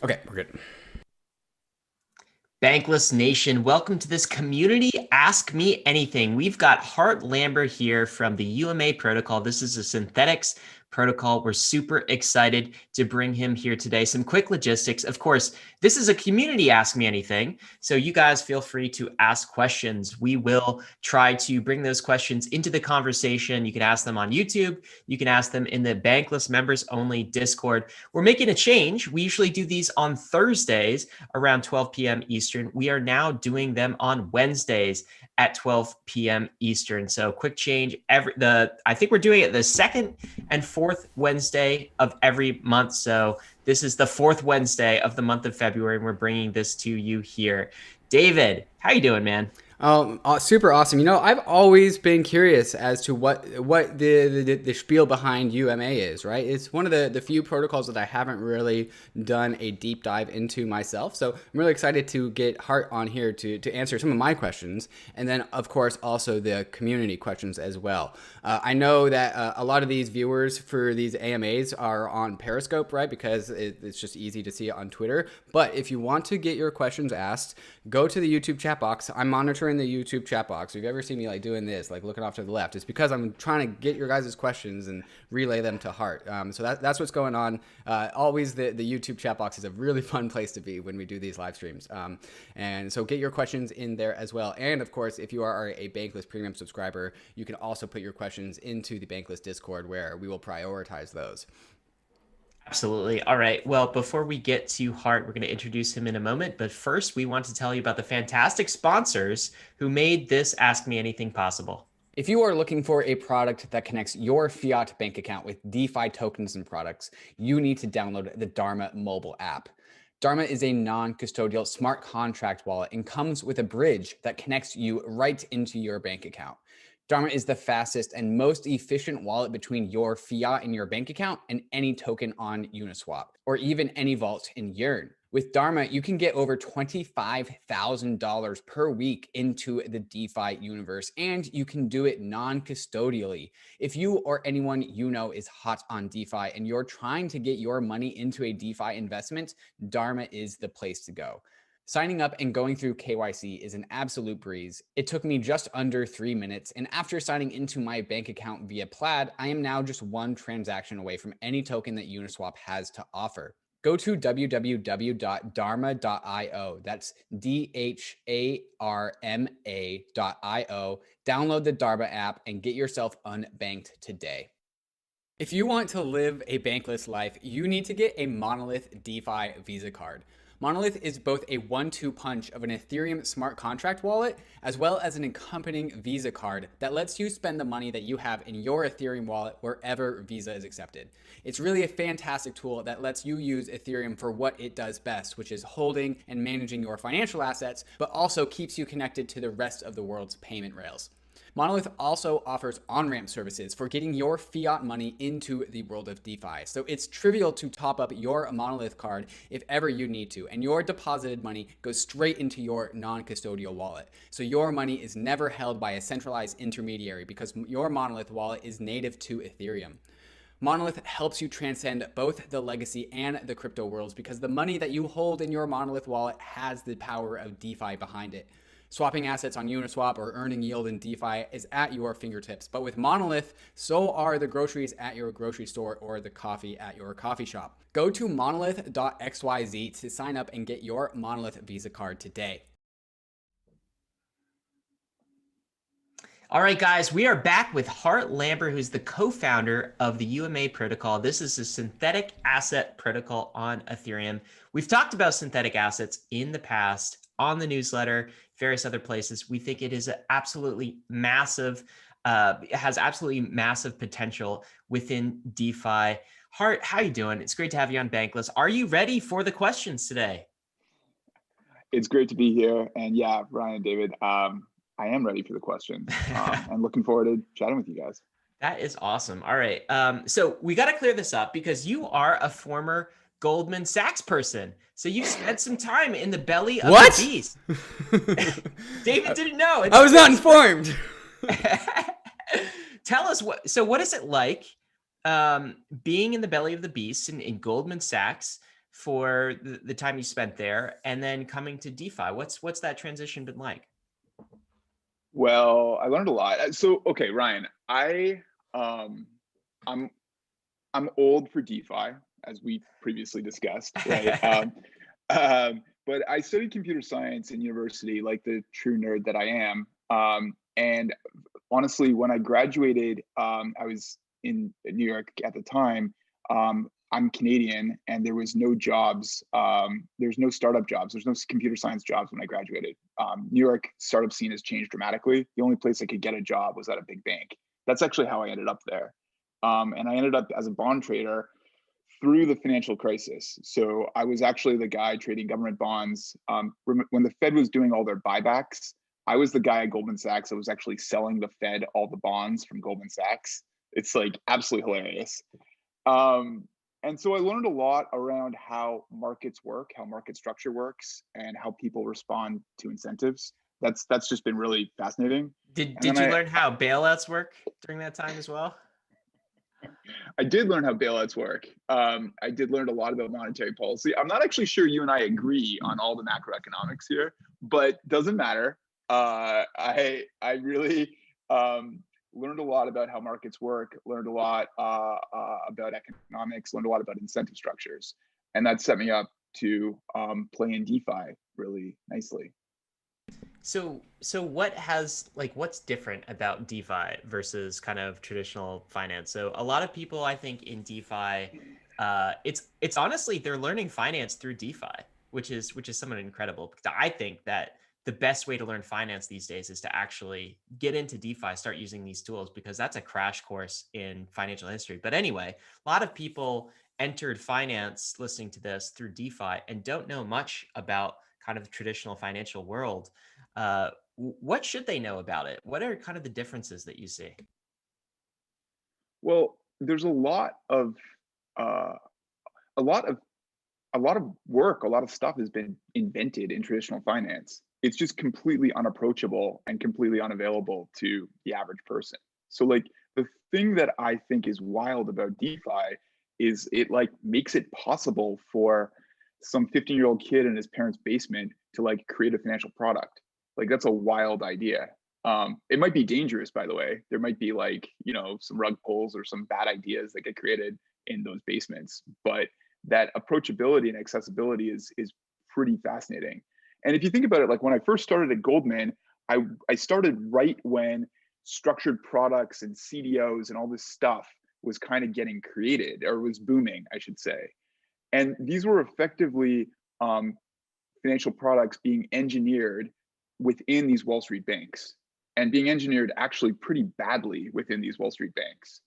Okay, we're good. Bankless Nation, welcome to this community Ask Me Anything. We've got Hart Lambur here from the UMA protocol. This is a synthetics protocol. We're super excited to bring him here today. Some quick logistics. Of course, this is a community Ask Me Anything, so you guys feel free to ask questions. We will try to bring those questions into the conversation. You can ask them on YouTube. You can ask them in the Bankless members only Discord. We're making a change. We usually do these on Thursdays around 12 p.m. Eastern. We are now doing them on Wednesdays at 12 p.m. Eastern. So quick change. I think we're doing it the second and fourth Wednesday of every month. So this is the fourth Wednesday of the month of February, and we're bringing this to you here. David, how you doing, man? Super awesome. I've always been curious as to what the spiel behind UMA is, right? It's one of the few protocols that I haven't really done a deep dive into myself. So I'm really excited to get Hart on here to answer some of my questions. And then, of course, also the community questions as well. I know that a lot of these viewers for these AMAs are on Periscope, right? Because it's just easy to see it on Twitter. But if you want to get your questions asked, go to the YouTube chat box. I'm monitoring the YouTube chat box. If you've ever seen me like doing this, like looking off to the left, it's because I'm trying to get your guys' questions and relay them to Hart. So that's what's going on. Always the YouTube chat box is a really fun place to be when we do these live streams. And so get your questions in there as well. And of course, if you are a Bankless Premium subscriber, you can also put your questions into the Bankless Discord where we will prioritize those. Absolutely. All right. Well, before we get to Hart, we're going to introduce him in a moment. But first, we want to tell you about the fantastic sponsors who made this Ask Me Anything possible. If you are looking for a product that connects your fiat bank account with DeFi tokens and products, you need to download the DHARMA mobile app. DHARMA is a non-custodial smart contract wallet and comes with a bridge that connects you right into your bank account. DHARMA is the fastest and most efficient wallet between your fiat in your bank account and any token on Uniswap, or even any vault in Yearn. With DHARMA, you can get over $25,000 per week into the DeFi universe, and you can do it non-custodially. If you or anyone you know is hot on DeFi and you're trying to get your money into a DeFi investment, DHARMA is the place to go. Signing up and going through KYC is an absolute breeze. It took me just under 3 minutes, and after signing into my bank account via Plaid, I am now just one transaction away from any token that Uniswap has to offer. Go to www.dharma.io. That's DHARMA.io. Download the DHARMA app and get yourself unbanked today. If you want to live a bankless life, you need to get a Monolith DeFi Visa card. Monolith is both a 1-2 punch of an Ethereum smart contract wallet, as well as an accompanying Visa card that lets you spend the money that you have in your Ethereum wallet wherever Visa is accepted. It's really a fantastic tool that lets you use Ethereum for what it does best, which is holding and managing your financial assets, but also keeps you connected to the rest of the world's payment rails. Monolith also offers ONRAMP services for getting your fiat money into the world of DeFi. So it's trivial to top up your Monolith card if ever you need to, and your deposited money goes straight into your non-custodial wallet. So your money is never held by a centralized intermediary because your Monolith wallet is native to Ethereum. Monolith helps you transcend both the legacy and the crypto worlds because the money that you hold in your Monolith wallet has the power of DeFi behind it. Swapping assets on Uniswap or earning yield in DeFi is at your fingertips. But with Monolith, so are the groceries at your grocery store or the coffee at your coffee shop. Go to monolith.xyz to sign up and get your Monolith Visa card today. All right, guys, we are back with Hart Lambur, who's the co-founder of the UMA protocol. This is a synthetic asset protocol on Ethereum. We've talked about synthetic assets in the past on the newsletter, various other places. We think it is absolutely massive, it has absolutely massive potential within DeFi. Hart, how you doing? It's great to have you on Bankless. Are you ready for the questions today? It's great to be here. And yeah, Ryan and David, I am ready for the questions and looking forward to chatting with you guys. That is awesome. All right. So we got to clear this up because you are a former Goldman Sachs person. So you spent some time in the belly of the beast. David didn't know. I was not informed. Tell us what is it like being in the belly of the beast in Goldman Sachs for the time you spent there, and then coming to DeFi. What's that transition been like? Well, I learned a lot. So, okay, Ryan, um, I'm old for DeFi, as we previously discussed, right? But I studied computer science in university, like the true nerd that I am. And honestly, when I graduated, I was in New York at the time. I'm Canadian, and there was no jobs. There's no startup jobs. There's no computer science jobs when I graduated. New York startup scene has changed dramatically. The only place I could get a job was at a big bank. That's actually how I ended up there. And I ended up as a bond trader through the financial crisis. So I was actually the guy trading government bonds. When the Fed was doing all their buybacks, I was the guy at Goldman Sachs that was actually selling the Fed all the bonds from Goldman Sachs. It's like absolutely hilarious. And so I learned a lot around how markets work, how market structure works, and how people respond to incentives. That's just been really fascinating. Did you learn how bailouts work during that time as well? I did learn how bailouts work. I did learn a lot about monetary policy. I'm not actually sure you and I agree on all the macroeconomics here, but doesn't matter. I really learned a lot about how markets work, learned a lot about economics, learned a lot about incentive structures. And that set me up to play in DeFi really nicely. So what's different about DeFi versus kind of traditional finance? So a lot of people, I think, in DeFi, it's honestly they're learning finance through DeFi, which is somewhat incredible. Because I think that the best way to learn finance these days is to actually get into DeFi, start using these tools, because that's a crash course in financial history. But anyway, a lot of people entered finance listening to this through DeFi and don't know much about kind of the traditional financial world. What should they know about it? What are kind of the differences that you see? Well, there's a lot of uh, a lot of work, a lot of stuff has been invented in traditional finance. It's just completely unapproachable and completely unavailable to the average person. So like the thing that I think is wild about DeFi is it like makes it possible for some 15-year-old kid in his parents' basement to like create a financial product. Like that's a wild idea. It might be dangerous, by the way. There might be like, some rug pulls or some bad ideas that get created in those basements, but that approachability and accessibility is pretty fascinating. And if you think about it, like when I first started at Goldman, I started right when structured products and CDOs and all this stuff was kind of getting created, or was booming, I should say. And these were effectively financial products being engineered within these Wall Street banks, and being engineered actually pretty badly within these Wall Street banks.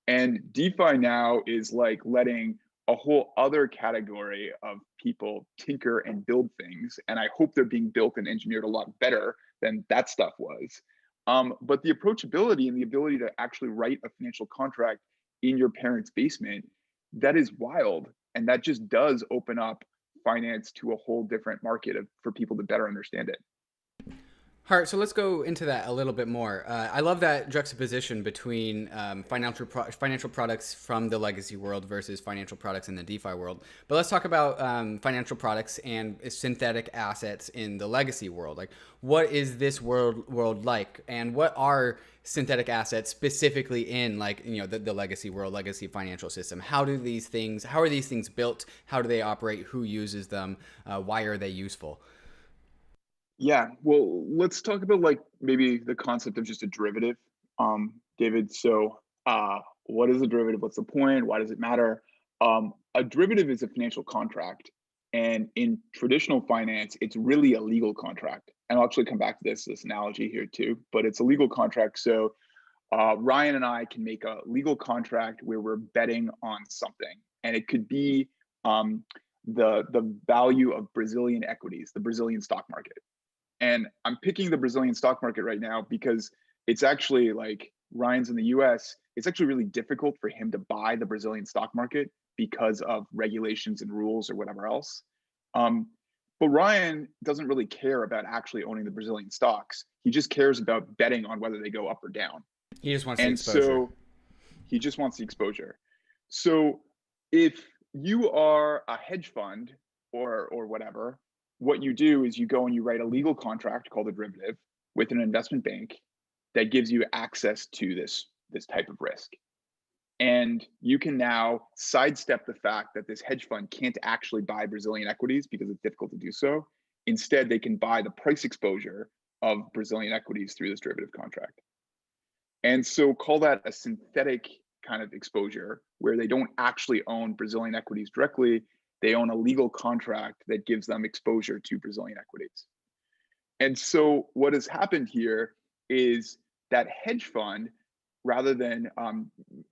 And DeFi now is like letting a whole other category of people tinker and build things. And I hope they're being built and engineered a lot better than that stuff was. But the approachability and the ability to actually write a financial contract in your parents' basement, that is wild. And that just does open up finance to a whole different market for people to better understand it. Hart, so let's go into that a little bit more. I love that juxtaposition between financial products from the legacy world versus financial products in the DeFi world. But let's talk about financial products and synthetic assets in the legacy world. Like, what is this world like, and what are synthetic assets specifically in the legacy world, legacy financial system? How are these things built? How do they operate? Who uses them? Why are they useful? Yeah, well, let's talk about like maybe the concept of just a derivative, David. So, what is a derivative? What's the point? Why does it matter? A derivative is a financial contract, and in traditional finance, it's really a legal contract. And I'll actually come back to this analogy here too, but it's a legal contract. So, Ryan and I can make a legal contract where we're betting on something, and it could be the value of Brazilian equities, the Brazilian stock market. And I'm picking the Brazilian stock market right now because it's actually like Ryan's in the US. It's actually really difficult for him to buy the Brazilian stock market because of regulations and rules or whatever else. But Ryan doesn't really care about actually owning the Brazilian stocks. He just cares about betting on whether they go up or down. He just wants the exposure. So he just wants the exposure. So if you are a hedge fund or whatever. What you do is you go and you write a legal contract called a derivative with an investment bank that gives you access to this type of risk. And you can now sidestep the fact that this hedge fund can't actually buy Brazilian equities because it's difficult to do so. Instead, they can buy the price exposure of Brazilian equities through this derivative contract. And so call that a synthetic kind of exposure where they don't actually own Brazilian equities directly. They own a legal contract that gives them exposure to Brazilian equities. And so what has happened here is that hedge fund, rather than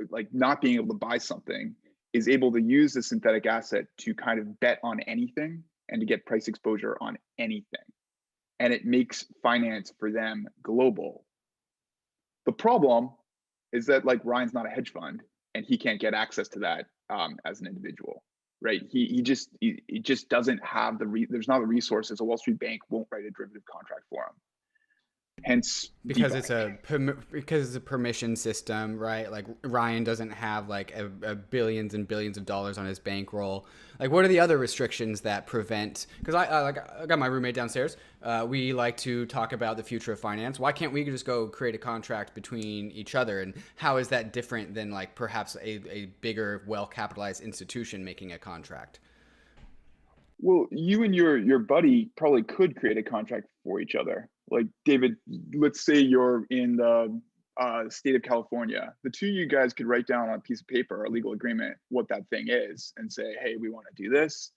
like not being able to buy something, is able to use the synthetic asset to kind of bet on anything and to get price exposure on anything. And it makes finance for them global. The problem is that like Ryan's not a hedge fund and he can't get access to that as an individual, right? He just doesn't have there's not the resources. A Wall Street bank won't write a derivative contract for him. Hence, because DeFi. it's a permission system, right? Like Ryan doesn't have like a billions and billions of dollars on his bankroll. Like, what are the other restrictions that prevent? Because I got my roommate downstairs. We like to talk about the future of finance. Why can't we just go create a contract between each other? And how is that different than like perhaps a bigger, well-capitalized institution making a contract? Well, you and your buddy probably could create a contract for each other. Like David, let's say you're in the state of California. The two of you guys could write down on a piece of paper a legal agreement what that thing is and say, hey, we want to do this.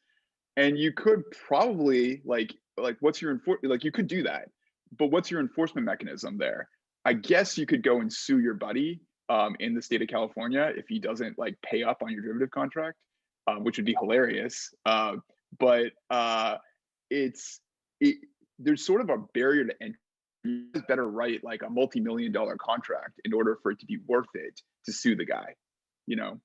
And you could probably like what's your like you could do that, but what's your enforcement mechanism there? I guess you could go and sue your buddy in the state of California if he doesn't like pay up on your derivative contract, which would be hilarious. But there's sort of a barrier to entry. You better write like a multi-million-dollar contract in order for it to be worth it to sue the guy, you know?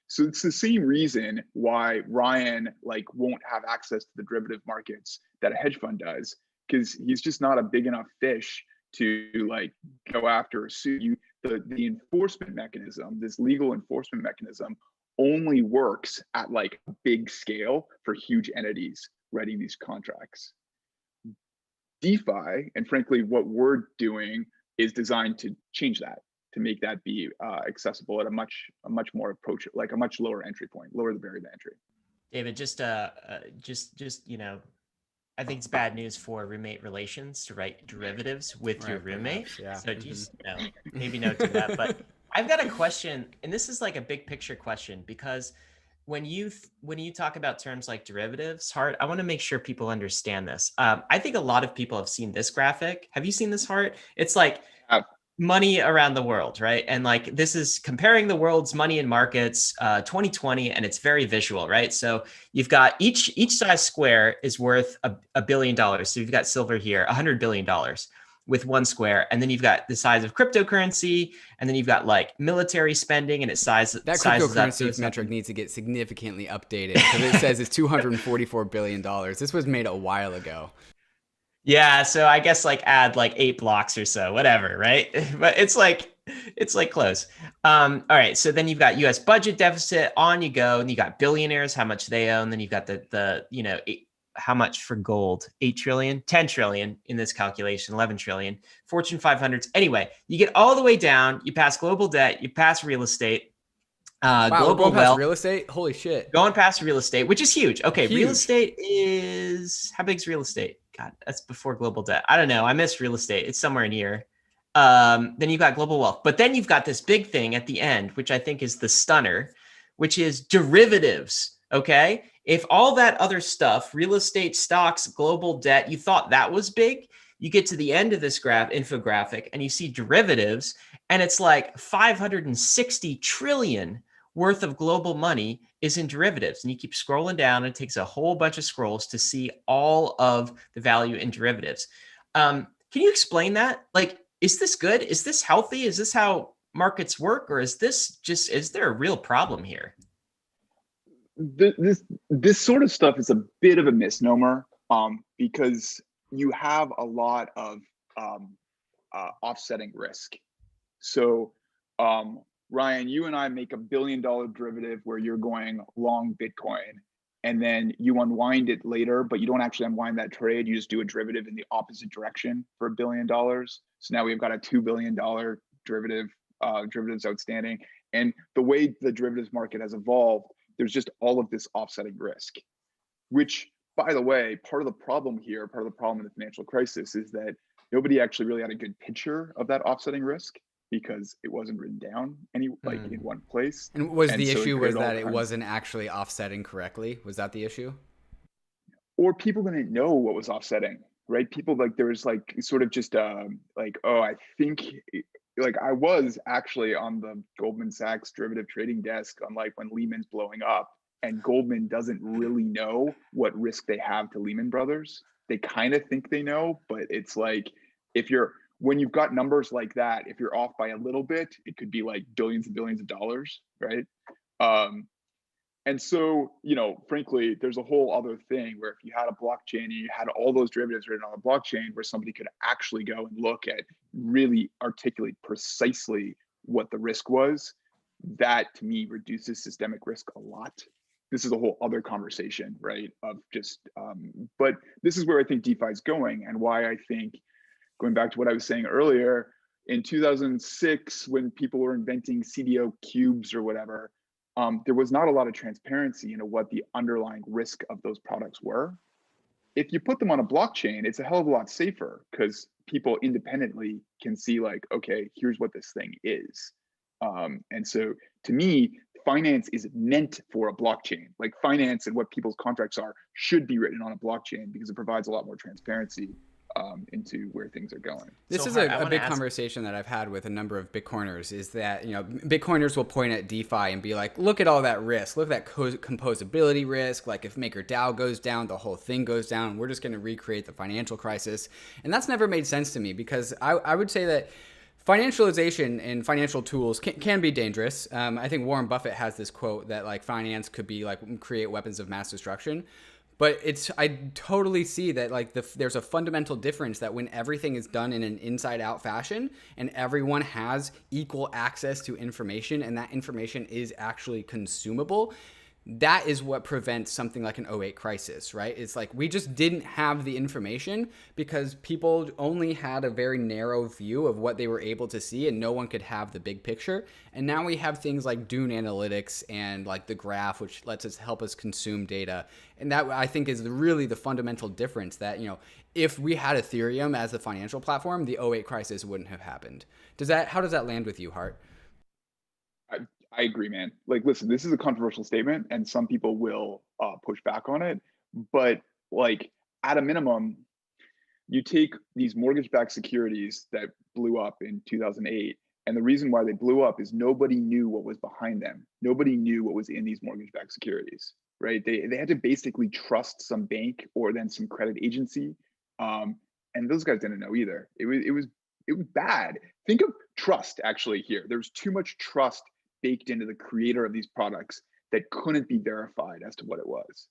So it's the same reason why Ryan like won't have access to the derivative markets that a hedge fund does, because he's just not a big enough fish to like go after or sue you. The enforcement mechanism, this legal enforcement mechanism, only works at like a big scale for huge entities writing these contracts. DeFi, and frankly, what we're doing is designed to change that, to make that be accessible at a much more approach, like a much lower entry point, lower the barrier to entry. David, just you know, I think it's bad news for roommate relations to write derivatives with your roommate. Perhaps, yeah. So just maybe note to that. But I've got a question, and this is like a big picture question, because when you talk about terms like derivatives, Hart, I want to make sure people understand this. I think a lot of people have seen this graphic. Have you seen this, Hart? It's like money around the world, right? And like this is comparing the world's money in markets 2020, and it's very visual, right? So you've got each size square is worth $1 billion. So you've got silver here, $100 billion with one square, and then you've got the size of cryptocurrency, and then you've got like military spending, and it sizes that cryptocurrency metric needs to get significantly updated because it says it's $244 billion. This was made a while ago. Yeah, so I guess like add like 8 blocks or so, whatever, right? But it's like close. All right, so then you've got U.S. budget deficit, on you go, and you got billionaires, how much they own. Then you've got the you know, how much for gold? 8 trillion, 10 trillion in this calculation, 11 trillion, Fortune 500s. Anyway, you get all the way down, you pass global debt, you pass real estate, wow, global wealth. Real estate? Holy shit. Going past real estate, which is huge. Okay, huge. Real estate is, how big is real estate? God, that's before global debt. I don't know. I missed real estate. It's somewhere in here. Then you've got global wealth. But then you've got this big thing at the end, which I think is the stunner, which is derivatives. Okay. If all that other stuff, real estate, stocks, global debt, you thought that was big, you get to the end of this infographic and you see derivatives, and it's like 560 trillion worth of global money is in derivatives. And you keep scrolling down, and it takes a whole bunch of scrolls to see all of the value in derivatives. Can you explain that? Like, is this good? Is this healthy? Is this how markets work? Or is there a real problem here? This sort of stuff is a bit of a misnomer because you have a lot of offsetting risk. So Ryan, you and I make $1 billion derivative where you're going long Bitcoin, and then you unwind it later, but you don't actually unwind that trade. You just do a derivative in the opposite direction for $1 billion. So now we've got a $2 billion derivative, derivatives outstanding. And the way the derivatives market has evolved, there's just all of this offsetting risk, which, by the way, part of the problem here, part of the problem in the financial crisis is that nobody actually really had a good picture of that offsetting risk because it wasn't written down in one place. And was And the so issue was that it kinds- wasn't actually offsetting correctly? Was that the issue? Or people didn't know what was offsetting, right? People there was sort of just oh, I think I was actually on the Goldman Sachs derivative trading desk on when Lehman's blowing up, and Goldman doesn't really know what risk they have to Lehman Brothers. They kind of think they know, but it's when you've got numbers like that, if you're off by a little bit, it could be billions and billions of dollars, right? And so, frankly, there's a whole other thing where if you had a blockchain and you had all those derivatives written on a blockchain where somebody could actually go and look at, really articulate precisely what the risk was, that to me reduces systemic risk a lot. This is a whole other conversation, right? But this is where I think DeFi is going, and why I think, going back to what I was saying earlier, in 2006, when people were inventing CDO cubes or whatever, there was not a lot of transparency into what the underlying risk of those products were. If you put them on a blockchain, it's a hell of a lot safer because people independently can see okay, here's what this thing is. And so to me, finance is meant for a blockchain. Finance and what people's contracts are should be written on a blockchain because it provides a lot more transparency into where things are going. This is a big conversation that I've had with a number of Bitcoiners, is that, Bitcoiners will point at DeFi and be like, look at all that risk. Look at that composability risk. If MakerDAO goes down, the whole thing goes down. We're just going to recreate the financial crisis. And that's never made sense to me, because I would say that financialization and financial tools can be dangerous. I think Warren Buffett has this quote that finance could be create weapons of mass destruction. But I totally see that there's a fundamental difference that when everything is done in an inside out fashion and everyone has equal access to information and that information is actually consumable, that is what prevents something like an '08 crisis, right? It's we just didn't have the information because people only had a very narrow view of what they were able to see, and no one could have the big picture. And now we have things like Dune Analytics and the graph, which lets us help us consume data. And that, I think, is really the fundamental difference, that, if we had Ethereum as a financial platform, the '08 crisis wouldn't have happened. How does that land with you, Hart? I agree, man. Listen, this is a controversial statement and some people will push back on it, but at a minimum, you take these mortgage-backed securities that blew up in 2008, and the reason why they blew up is nobody knew what was behind them. Nobody knew what was in these mortgage-backed securities, right? They had to basically trust some bank or then some credit agency, and those guys didn't know either. It was bad. Think of trust actually here. There's too much trust baked into the creator of these products that couldn't be verified as to what it was.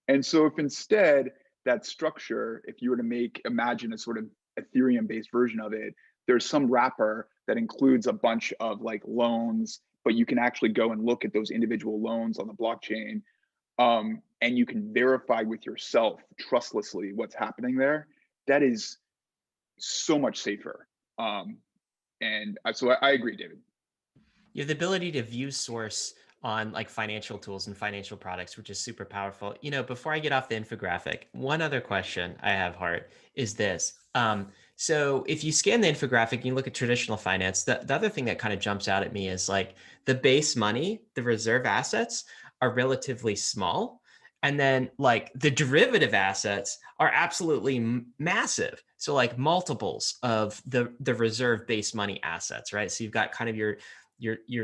And so if instead that structure, if you were to imagine a sort of Ethereum-based version of it, there's some wrapper that includes a bunch of loans, but you can actually go and look at those individual loans on the blockchain, and you can verify with yourself trustlessly what's happening there. That is so much safer. And so I agree, David. You have the ability to view source on financial tools and financial products, which is super powerful. Before I get off the infographic, one other question I have, Hart, is this. So if you scan the infographic and you look at traditional finance, the other thing that kind of jumps out at me is the base money, the reserve assets are relatively small. And then the derivative assets are absolutely massive. So multiples of the reserve base money assets, right? So you've got kind of your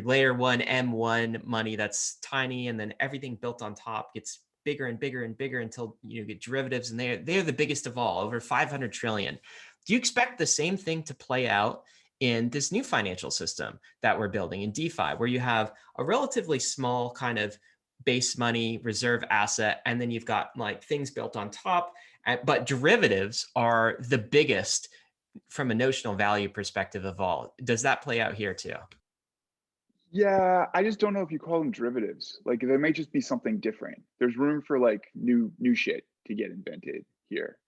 layer one M1 money that's tiny, and then everything built on top gets bigger and bigger and bigger until you get derivatives, and they're the biggest of all, over 500 trillion. Do you expect the same thing to play out in this new financial system that we're building in DeFi, where you have a relatively small kind of base money reserve asset, and then you've got things built on top, but derivatives are the biggest from a notional value perspective of all? Does that play out here too? Yeah, I just don't know if you call them derivatives. Like there might just be something different. There's room for like new shit to get invented here.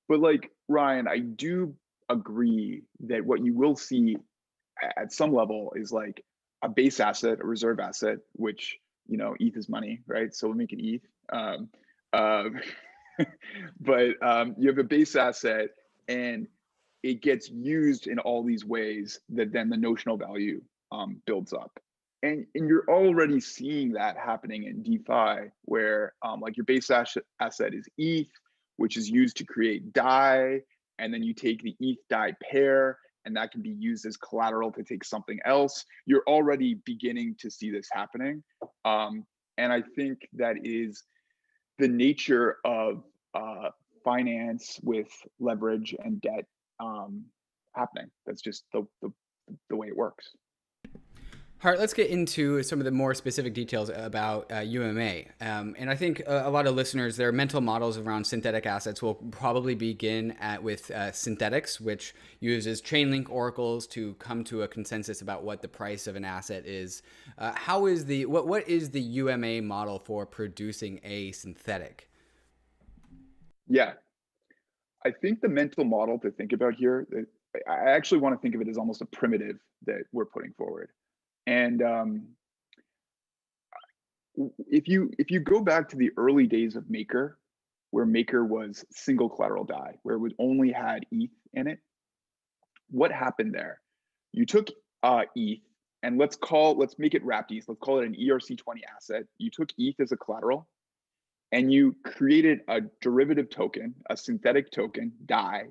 But like Ryan, I do agree that what you will see at some level is like a base asset, a reserve asset, which, you know, ETH is money, right? So we'll make it ETH. Uh, but you have a base asset and it gets used in all these ways that then the notional value builds up. And you're already seeing that happening in DeFi, where like your base asset is ETH, which is used to create DAI, and then you take the ETH DAI pair, and that can be used as collateral to take something else. You're already beginning to see this happening. And I think that is the nature of finance with leverage and debt happening. That's just the way it works. Hart, let's get into some of the more specific details about UMA. And I think a lot of listeners, their mental models around synthetic assets will probably begin with synthetics, which uses Chainlink oracles to come to a consensus about what the price of an asset is. What is the UMA model for producing a synthetic? Yeah, I think the mental model to think about here, I actually want to think of it as almost a primitive that we're putting forward. And if you go back to the early days of Maker, where Maker was single collateral DAI, where it only had ETH in it, what happened there? You took ETH, and let's make it wrapped ETH. Let's call it an ERC20 asset. You took ETH as a collateral, and you created a derivative token, a synthetic token, DAI,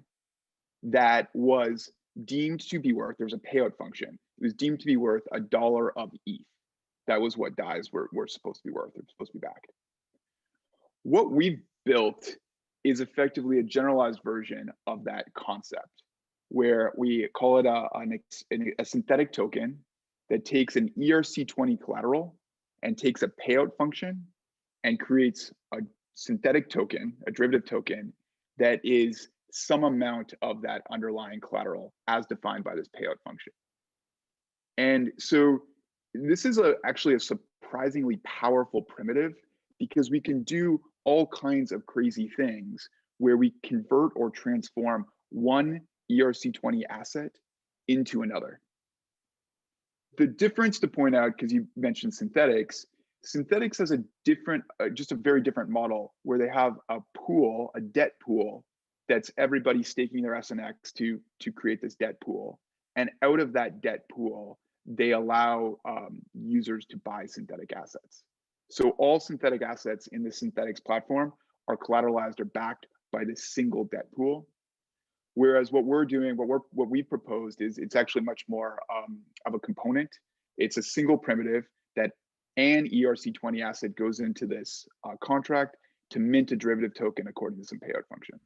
that was deemed to be worth, there's a payout function, it was deemed to be worth $1 of ETH. That was what DAIs were supposed to be worth. They're supposed to be backed. What we've built is effectively a generalized version of that concept, where we call it a synthetic token that takes an ERC20 collateral and takes a payout function and creates a synthetic token, a derivative token, that is some amount of that underlying collateral as defined by this payout function. And so this is actually a surprisingly powerful primitive, because we can do all kinds of crazy things where we convert or transform one ERC20 asset into another. The difference to point out, because you mentioned synthetics has a different, just a very different model, where they have a pool, a debt pool, that's everybody staking their SNX to create this debt pool. And out of that debt pool, they allow users to buy synthetic assets. So all synthetic assets in the synthetics platform are collateralized or backed by this single debt pool. Whereas what we're doing, what we proposed is it's actually much more of a component. It's a single primitive that an ERC20 asset goes into this contract to mint a derivative token according to some payout function.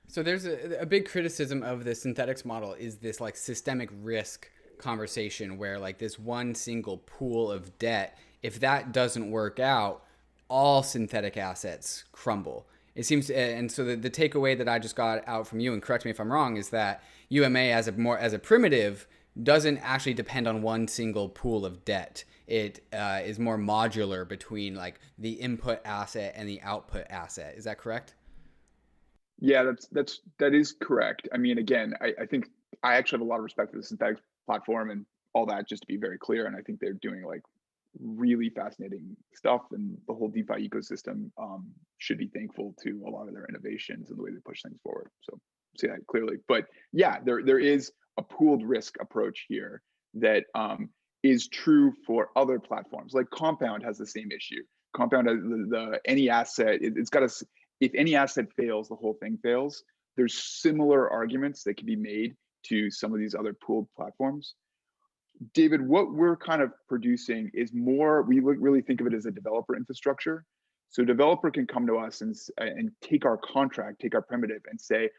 So there's a big criticism of the synthetics model is this like systemic risk conversation, where like this one single pool of debt, if that doesn't work out, all synthetic assets crumble. It seems, and so the takeaway that I just got out from you, and correct me if I'm wrong, is that UMA as a primitive doesn't actually depend on one single pool of debt. It is more modular between like the input asset and the output asset. Is that correct? Yeah, that is correct. I mean, again, I think I actually have a lot of respect for the synthetics platform and all that, just to be very clear. And I think they're doing like really fascinating stuff, and the whole DeFi ecosystem should be thankful to a lot of their innovations and the way they push things forward. So see that clearly. But yeah, there is a pooled risk approach here that is true for other platforms. Like Compound has the same issue. Compound has any asset, it's got a, if any asset fails, the whole thing fails. There's similar arguments that can be made to some of these other pooled platforms. David, what we're kind of producing is more, we really think of it as a developer infrastructure. So a developer can come to us and take our contract, take our primitive and say,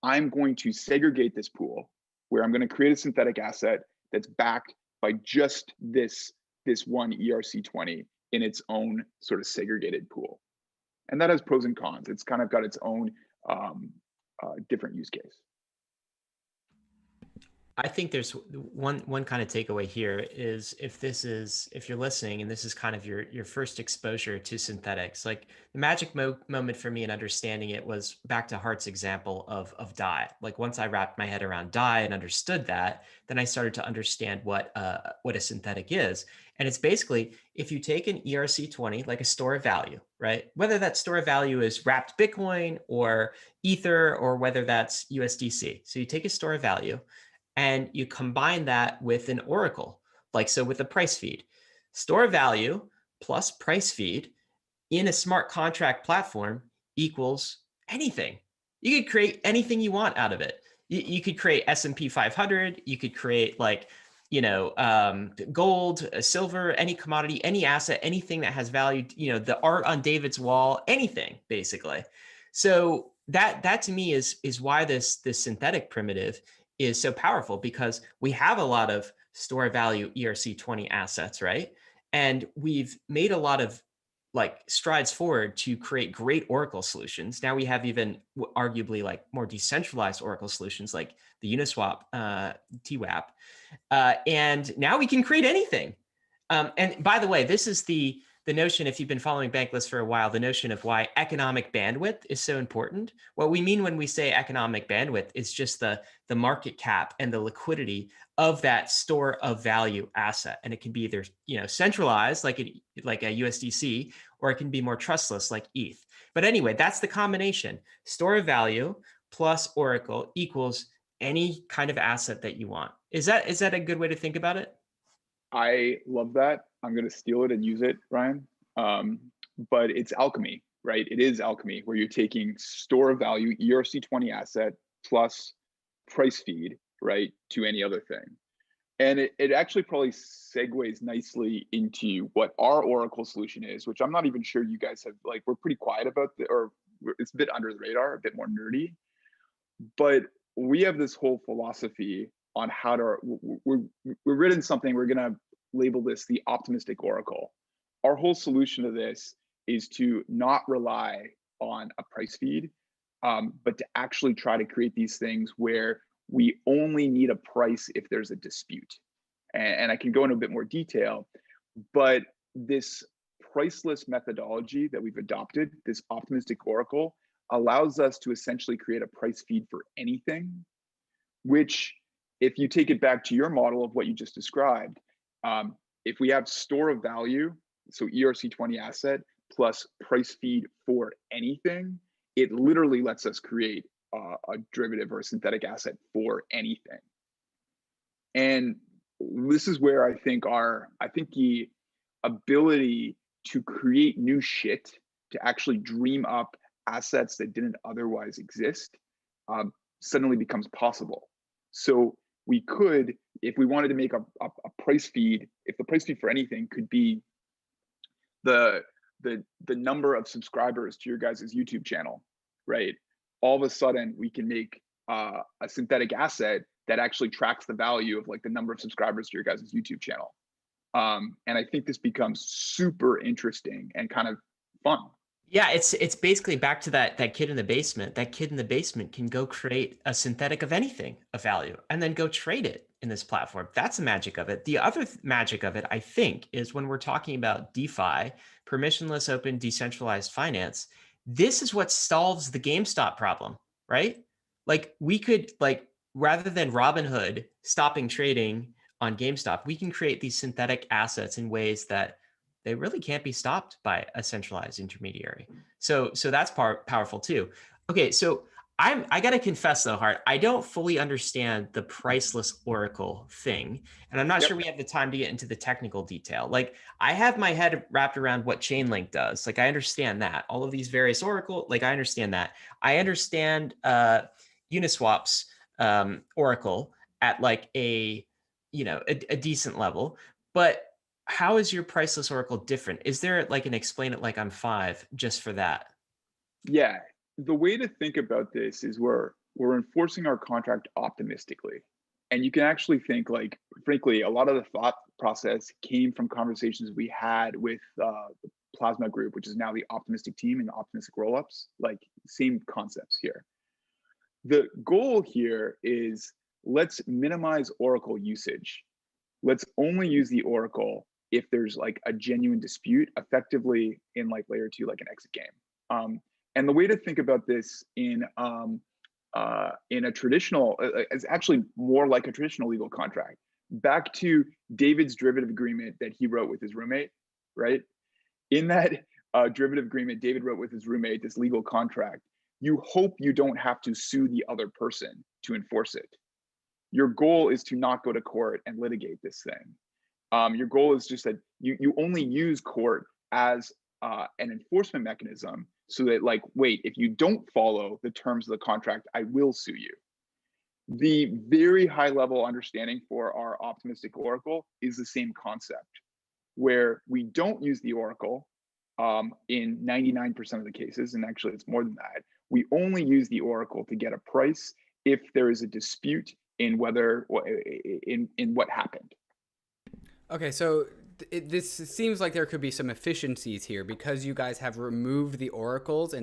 I'm going to segregate this pool where I'm going to create a synthetic asset that's backed by just this one ERC20 in its own sort of segregated pool. And that has pros and cons. It's kind of got its own different use case. I think there's one kind of takeaway here is if you're listening and this is kind of your first exposure to synthetics, like the magic moment for me in understanding it was back to Hart's example of dye. Like once I wrapped my head around dye and understood that, then I started to understand what a synthetic is. And it's basically if you take an ERC20, like a store of value, right? Whether that store of value is wrapped Bitcoin or Ether or whether that's USDC. So you take a store of value and you combine that with an oracle, like so with a price feed. Store value plus price feed in a smart contract platform equals anything. You could create anything you want out of it. You could create S&P 500. You could create like, gold, silver, any commodity, any asset, anything that has value, the art on David's wall, anything basically. So that to me is why this synthetic primitive is so powerful, because we have a lot of store value ERC20 assets, right? And we've made a lot of like strides forward to create great Oracle solutions. Now we have even arguably like more decentralized Oracle solutions like the Uniswap TWAP. And now we can create anything. And by the way, this is the notion, if you've been following Bankless for a while, the notion of why economic bandwidth is so important. What we mean when we say economic bandwidth is just the market cap and the liquidity of that store of value asset. And it can be either centralized like a USDC, or it can be more trustless like ETH. But anyway, that's the combination. Store of value plus Oracle equals any kind of asset that you want. Is that a good way to think about it? I love that. I'm going to steal it and use it, Ryan. But it's alchemy, right? It is alchemy where you're taking store of value, ERC20 asset plus price feed, right, to any other thing. And it actually probably segues nicely into what our Oracle solution is, which I'm not even sure you guys have, like, we're pretty quiet about, it's a bit under the radar, a bit more nerdy. But we have this whole philosophy on how to, we're written something, we're going to label this the optimistic Oracle. Our whole solution to this is to not rely on a price feed, but to actually try to create these things where we only need a price if there's a dispute. And I can go into a bit more detail, but this priceless methodology that we've adopted, this optimistic Oracle, allows us to essentially create a price feed for anything, which if you take it back to your model of what you just described, if we have store of value, so ERC20 asset plus price feed for anything, it literally lets us create a derivative or a synthetic asset for anything. And this is where I think the ability to create new shit, to actually dream up assets that didn't otherwise exist, suddenly becomes possible. So we could, if we wanted to make a price feed, if the price feed for anything could be the number of subscribers to your guys' YouTube channel, right? All of a sudden we can make a synthetic asset that actually tracks the value of like the number of subscribers to your guys' YouTube channel. And I think this becomes super interesting and kind of fun. Yeah, it's basically back to that kid in the basement. That kid in the basement can go create a synthetic of anything of value and then go trade it in this platform. That's the magic of it. The other magic of it, I think, is when we're talking about DeFi, permissionless, open, decentralized finance. This is what solves the GameStop problem, right? Like we could, like, rather than Robinhood stopping trading on GameStop, we can create these synthetic assets in ways that they really can't be stopped by a centralized intermediary. So that's powerful too. Okay, so I gotta confess though, Hart, I don't fully understand the priceless Oracle thing, and I'm not sure we have the time to get into the technical detail. Like I have my head wrapped around what Chainlink does. Like I understand that all of these various Oracle, like I understand that. I understand Uniswap's Oracle at like a decent level, but how is your priceless Oracle different? Is there like an explain it like I'm 5 just for that? Yeah, the way to think about this is we're enforcing our contract optimistically. And you can actually think, like, frankly, a lot of the thought process came from conversations we had with the Plasma group, which is now the optimistic team and the optimistic rollups, like same concepts here. The goal here is let's minimize Oracle usage. Let's only use the Oracle if there's like a genuine dispute, effectively in like layer 2, like an exit game. And the way to think about this in a traditional, is actually more like a traditional legal contract. Back to David's derivative agreement that he wrote with his roommate, right? In that derivative agreement David wrote with his roommate, this legal contract, you hope you don't have to sue the other person to enforce it. Your goal is to not go to court and litigate this thing. Your goal is just that you only use court as an enforcement mechanism, so that like, wait, if you don't follow the terms of the contract, I will sue you. The very high level understanding for our optimistic Oracle is the same concept, where we don't use the Oracle in 99% of the cases, and actually it's more than that. We only use the Oracle to get a price if there is a dispute in whether in what happened. Okay, so this seems like there could be some efficiencies here because you guys have removed the oracles,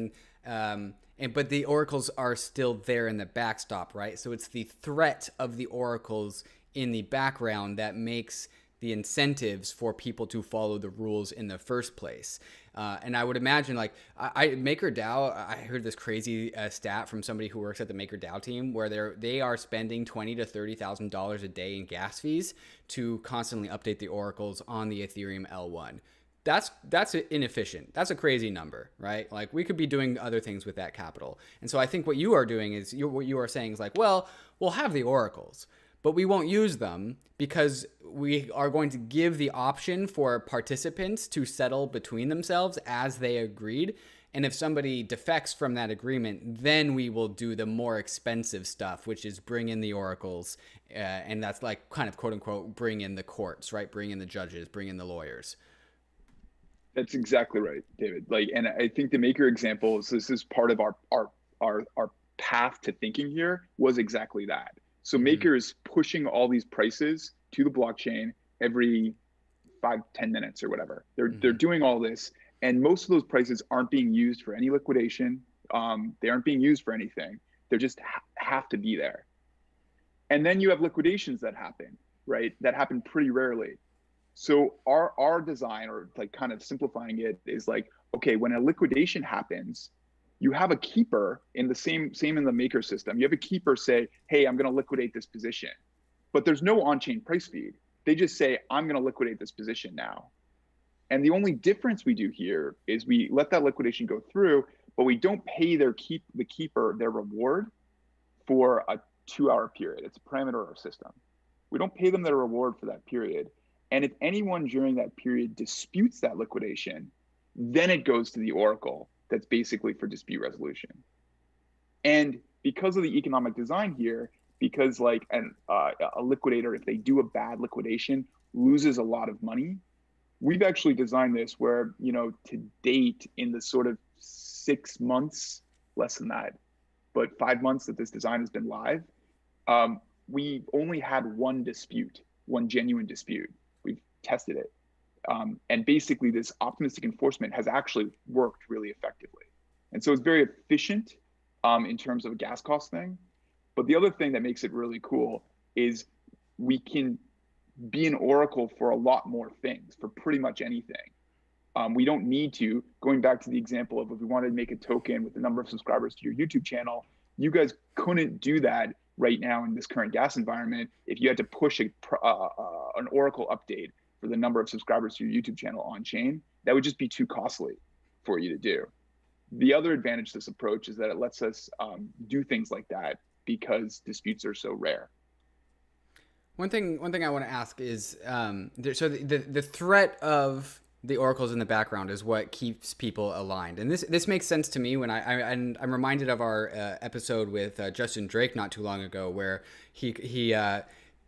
but the oracles are still there in the backstop, right? So it's the threat of the oracles in the background that makes the incentives for people to follow the rules in the first place. And I would imagine, like, MakerDAO, I heard this crazy stat from somebody who works at the MakerDAO team where they are spending $20,000 to $30,000 a day in gas fees to constantly update the oracles on the Ethereum L1. That's inefficient. That's a crazy number, right? Like, we could be doing other things with that capital. And so I think what you are doing is, what you are saying is like, well, we'll have the oracles, but we won't use them because we are going to give the option for participants to settle between themselves as they agreed. And if somebody defects from that agreement, then we will do the more expensive stuff, which is bring in the oracles. And that's like kind of quote unquote, bring in the courts, right? Bring in the judges, bring in the lawyers. That's exactly right, David. Like, and I think the Maker example is, this is part of our path to thinking here, was exactly that. So Maker is pushing all these prices to the blockchain every 5-10 minutes or whatever. They're doing all this, and most of those prices aren't being used for any liquidation. They aren't being used for anything. They're just have to be there. And then you have liquidations that happen, right? That happen pretty rarely. So our design, or like kind of simplifying it, is like, okay, when a liquidation happens, you have a keeper in the same in the Maker system. You have a keeper say, hey, I'm going to liquidate this position, but there's no on-chain price feed. They just say, I'm going to liquidate this position now. And the only difference we do here is we let that liquidation go through, but we don't pay the keeper their reward for a 2-hour period. It's a parameter of our system. We don't pay them their reward for that period. And if anyone during that period disputes that liquidation, then it goes to the Oracle. That's basically for dispute resolution. And because of the economic design here, because like a liquidator, if they do a bad liquidation, loses a lot of money, we've actually designed this where, to date, in the sort of 6 months, less than that, but 5 months that this design has been live, we've only had one genuine dispute. We've tested it. And basically this optimistic enforcement has actually worked really effectively. And so it's very efficient in terms of a gas cost thing. But the other thing that makes it really cool is we can be an Oracle for a lot more things, for pretty much anything. We don't need to, going back to the example of if we wanted to make a token with the number of subscribers to your YouTube channel, you guys couldn't do that right now in this current gas environment if you had to push an Oracle update for the number of subscribers to your YouTube channel on chain. That would just be too costly for you to do. The other advantage to this approach is that it lets us do things like that because disputes are so rare. One thing I want to ask is, so the threat of the oracles in the background is what keeps people aligned, and this makes sense to me when I'm reminded of our episode with Justin Drake not too long ago, where he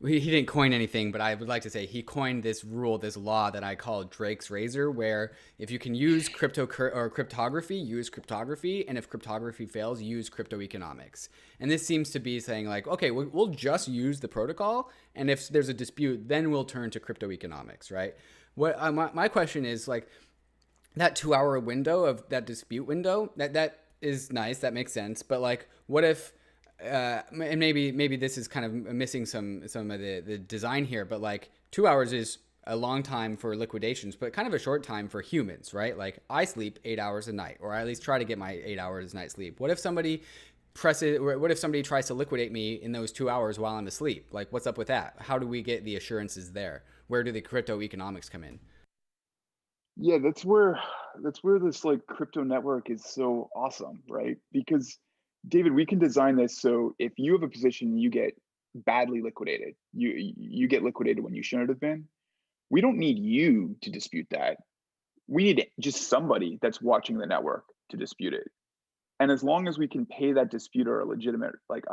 didn't coin anything, but I would like to say he coined this law that I call Drake's Razor, where if you can use cryptography, use cryptography, and if cryptography fails, use crypto economics. And this seems to be saying like, okay, we'll just use the protocol, and if there's a dispute, then we'll turn to crypto economics, right? What my question is, like, that 2-hour window of that dispute window, that is nice, that makes sense, but like, what if and maybe this is kind of missing some of the design here, but like 2 hours is a long time for liquidations, but kind of a short time for humans, right? Like I sleep 8 hours a night, or I at least try to get my 8 hours a night sleep. What if somebody tries to liquidate me in those 2 hours while I'm asleep? Like, what's up with that? How do we get the assurances there? Where do the crypto economics come in? Yeah, that's where this like crypto network is so awesome, right? Because David, we can design this so if you have a position you get badly liquidated, you get liquidated when you shouldn't have been. We don't need you to dispute that. We need just somebody that's watching the network to dispute it. And as long as we can pay that disputer a legitimate, like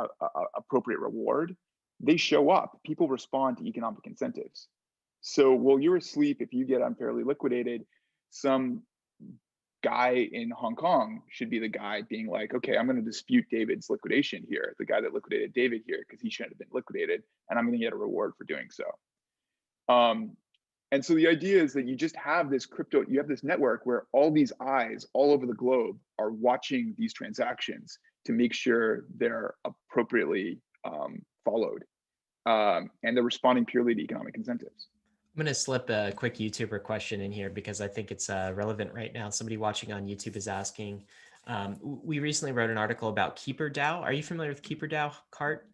appropriate reward, they show up. People respond to economic incentives. So while you're asleep, if you get unfairly liquidated, some guy in Hong Kong should be the guy being like, okay, I'm going to dispute David's liquidation here, the guy that liquidated David here, because he shouldn't have been liquidated, and I'm going to get a reward for doing so. And so the idea is that you just have this crypto, you have this network where all these eyes all over the globe are watching these transactions to make sure they're appropriately followed. And they're responding purely to economic incentives. I'm going to slip a quick YouTuber question in here because I think it's relevant right now. Somebody watching on YouTube is asking, we recently wrote an article about KeeperDAO. Are you familiar with KeeperDAO, Hart?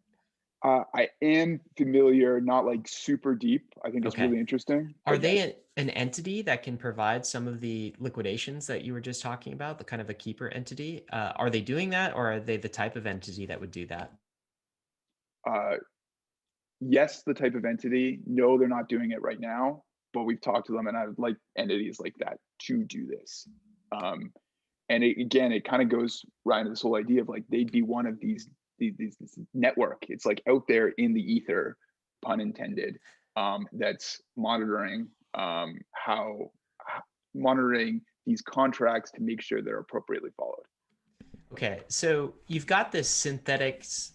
I am familiar, not like super deep. I think it's Okay. really interesting. Are But yes. they an entity that can provide some of the liquidations that you were just talking about, the kind of a keeper entity? Are they doing that, or are they the type of entity that would do that? Yes, the type of entity. No, they're not doing it right now, but we've talked to them, and I would like entities like that to do this. And again, it kind of goes right into this whole idea of like they'd be one of these this network. It's like out there in the ether, pun intended, that's monitoring monitoring these contracts to make sure they're appropriately followed. Okay, so you've got this synthetics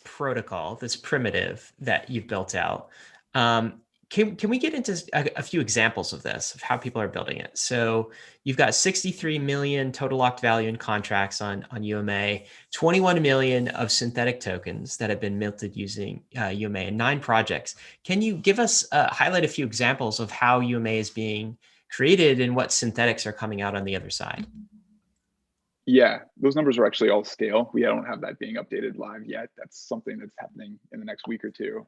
protocol, this primitive that you've built out. Can we get into a few examples of this, of how people are building it? So you've got 63 million total locked value in contracts on UMA, 21 million of synthetic tokens that have been minted using UMA, and 9 projects. Can you give us, highlight a few examples of how UMA is being created and what synthetics are coming out on the other side? Yeah, those numbers are actually all stale. We don't have that being updated live yet. That's something that's happening in the next week or two.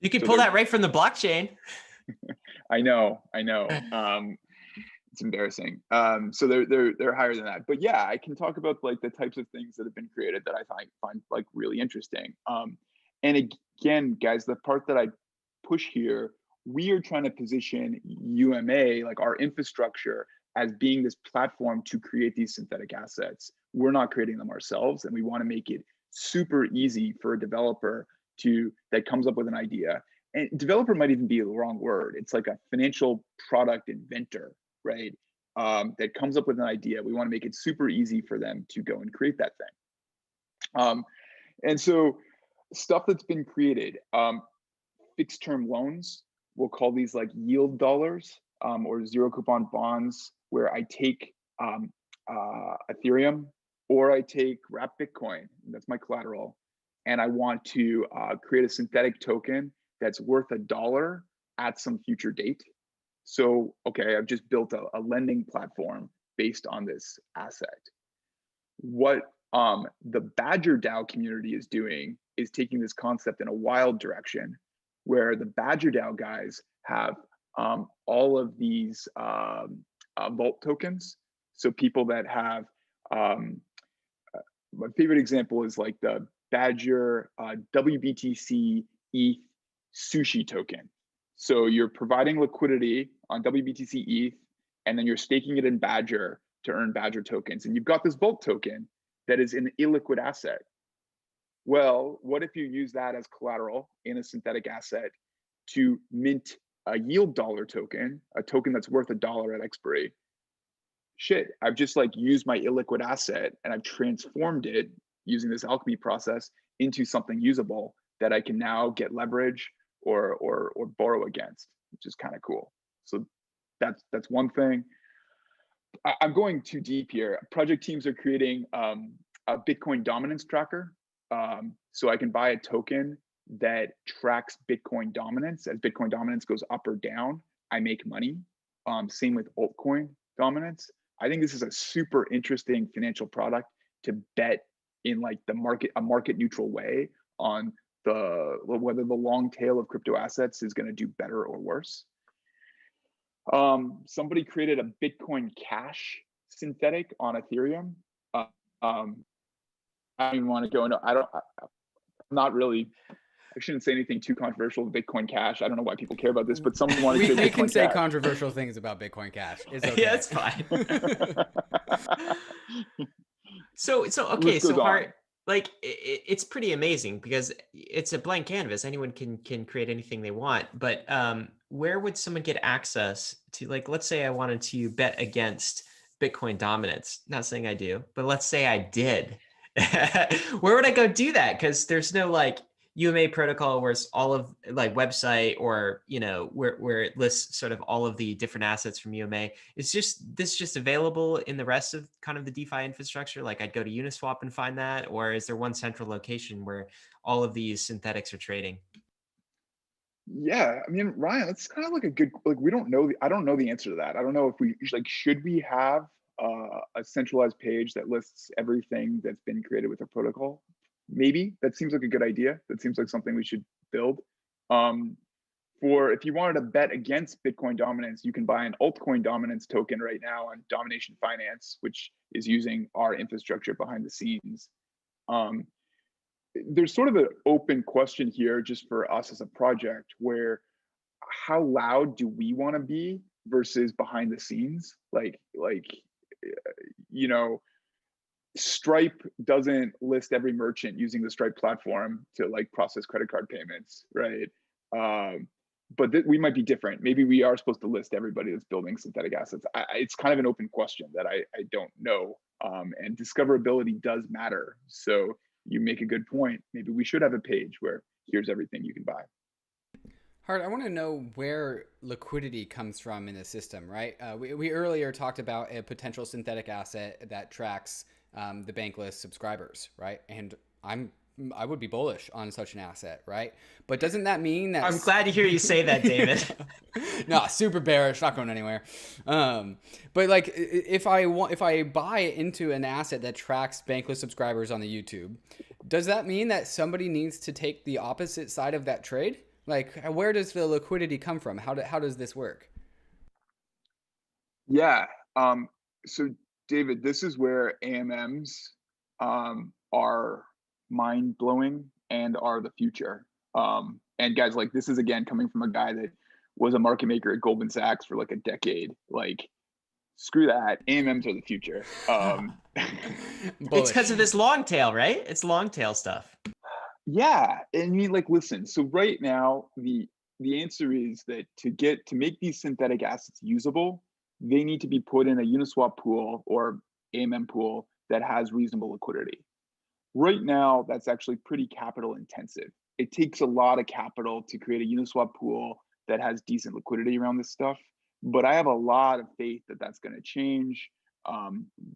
You can pull that right from the blockchain. I know. It's embarrassing. So they're higher than that. But yeah, I can talk about like the types of things that have been created that I find like really interesting. And again, guys, the part that I push here, we are trying to position UMA, like our infrastructure, as being this platform to create these synthetic assets. We're not creating them ourselves, and we want to make it super easy for a developer that comes up with an idea. And developer might even be the wrong word. It's like a financial product inventor, right? That comes up with an idea. We want to make it super easy for them to go and create that thing. And so stuff that's been created, fixed term loans, we'll call these like yield dollars, or zero coupon bonds, where I take Ethereum or I take wrapped Bitcoin, that's my collateral, and I want to create a synthetic token that's worth $1 at some future date. So, okay, I've just built a lending platform based on this asset. What the Badger DAO community is doing is taking this concept in a wild direction, where the Badger DAO guys have all of these vault tokens. So people that have, my favorite example is like the Badger WBTC ETH sushi token. So you're providing liquidity on WBTC ETH, and then you're staking it in Badger to earn Badger tokens. And you've got this vault token that is an illiquid asset. Well, what if you use that as collateral in a synthetic asset to mint a yield dollar token, a token that's worth $1 at expiry? Shit, I've just like used my illiquid asset and I've transformed it using this alchemy process into something usable that I can now get leverage or borrow against, which is kind of cool. So that's one thing. I'm going too deep here. Project teams are creating a Bitcoin dominance tracker. So I can buy a token that tracks Bitcoin dominance. As Bitcoin dominance goes up or down, I make money. Same with altcoin dominance. I think this is a super interesting financial product to bet in like the market, a market neutral way on whether the long tail of crypto assets is going to do better or worse. Somebody created a Bitcoin Cash synthetic on Ethereum. I don't even want to go into. I'm not really. I shouldn't say anything too controversial with Bitcoin Cash. I don't know why people care about this, but someone wanted to. We can say controversial things about Bitcoin Cash. It's okay. Yeah, it's fine. So okay, so Hart, like it's pretty amazing because it's a blank canvas. Anyone can create anything they want. But where would someone get access to, like, let's say I wanted to bet against Bitcoin dominance? Not saying I do, but let's say I did. Where would I go do that? Because there's no like UMA protocol where it's all of like website or, you know, where it lists sort of all of the different assets from UMA. It's just available in the rest of kind of the DeFi infrastructure. Like I'd go to Uniswap and find that, or is there one central location where all of these synthetics are trading? Yeah, I mean, Ryan, that's kind of like a good, like, we don't know, I don't know the answer to that. I don't know if we, like, should we have a centralized page that lists everything that's been created with a protocol? Maybe. That seems like a good idea. That seems like something we should build. For if you wanted to bet against Bitcoin dominance, you can buy an altcoin dominance token right now on Domination Finance, which is using our infrastructure behind the scenes. There's sort of an open question here just for us as a project, where how loud do we want to be versus behind the scenes? Like, you know, Stripe doesn't list every merchant using the Stripe platform to like process credit card payments, right? But we might be different. Maybe we are supposed to list everybody that's building synthetic assets. It's kind of an open question that I don't know. And discoverability does matter. So you make a good point. Maybe we should have a page where here's everything you can buy. Hart, I want to know where liquidity comes from in the system, right? We earlier talked about a potential synthetic asset that tracks the bankless subscribers, right? And I would be bullish on such an asset, right? But doesn't that mean that... I'm glad to hear you say that, David. No, super bearish, not going anywhere. But like, if I buy into an asset that tracks bankless subscribers on the YouTube, does that mean that somebody needs to take the opposite side of that trade? Like, where does the liquidity come from? How does this work? Yeah. So David, this is where AMMs are mind-blowing and are the future. And guys, like, this is again coming from a guy that was a market maker at Goldman Sachs for like a decade. Like, screw that. AMMs are the future. It's because of this long tail, right? It's long tail stuff. Yeah, I mean, like, listen. So right now, the answer is that to make these synthetic assets usable, they need to be put in a Uniswap pool or AMM pool that has reasonable liquidity. Right now, that's actually pretty capital intensive. It takes a lot of capital to create a Uniswap pool that has decent liquidity around this stuff. But I have a lot of faith that that's going to change,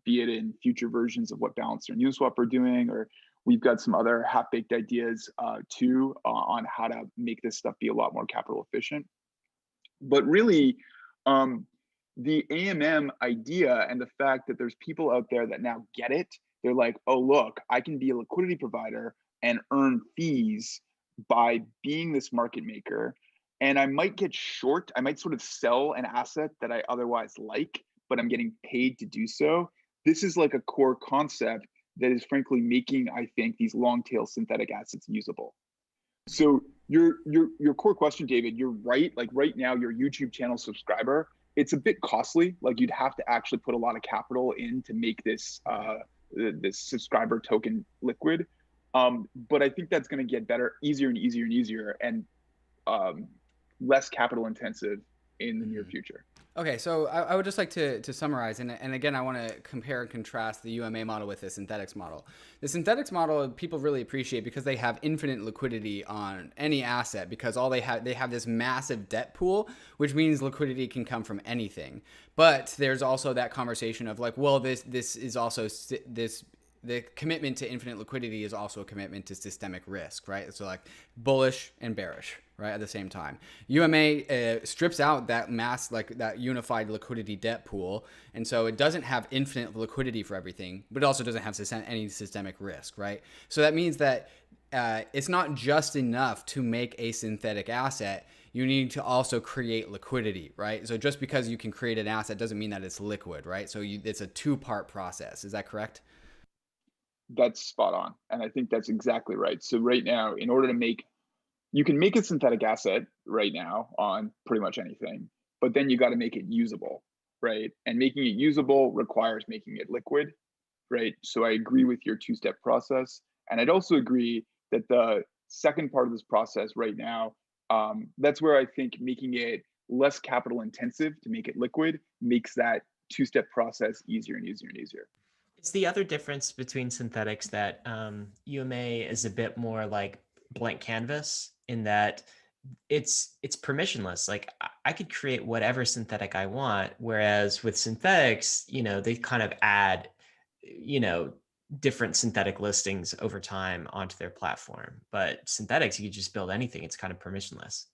be it in future versions of what Balancer and Uniswap are doing, or we've got some other half-baked ideas too on how to make this stuff be a lot more capital efficient. But really, the AMM idea and the fact that there's people out there that now get it, they're like, oh, look, I can be a liquidity provider and earn fees by being this market maker. And I might get short, I might sort of sell an asset that I otherwise like, but I'm getting paid to do so. This is like a core concept that is frankly making, I think, these long tail synthetic assets usable. So your core question, David, you're right. Like right now, your YouTube channel subscriber, it's a bit costly. Like you'd have to actually put a lot of capital in to make this this subscriber token liquid. But I think that's going to get better, easier and easier and easier, and less capital intensive in the near future. Okay, so I would just like to summarize, and again, I want to compare and contrast the UMA model with the synthetics model. The synthetics model people really appreciate because they have infinite liquidity on any asset, because all they have this massive debt pool, which means liquidity can come from anything. But there's also that conversation of like, well, this is also this the commitment to infinite liquidity is also a commitment to systemic risk, right? So like bullish and bearish, right, at the same time. UMA strips out that mass, like that unified liquidity debt pool, and so it doesn't have infinite liquidity for everything, but it also doesn't have any systemic risk, right? So that means that it's not just enough to make a synthetic asset. You need to also create liquidity, right? So just because you can create an asset doesn't mean that it's liquid, right? So it's a two-part process. Is that correct? That's spot on. And I think that's exactly right. So right now, in order to make, you can make a synthetic asset right now on pretty much anything, but then you got to make it usable, right? And making it usable requires making it liquid, right? So I agree with your two-step process. And I'd also agree that the second part of this process right now, that's where I think making it less capital intensive to make it liquid makes that two-step process easier and easier and easier. It's the other difference between synthetics that UMA is a bit more like blank canvas in that it's permissionless. Like I could create whatever synthetic I want, whereas with synthetics, they kind of add, different synthetic listings over time onto their platform. But synthetics, you could just build anything. It's kind of permissionless.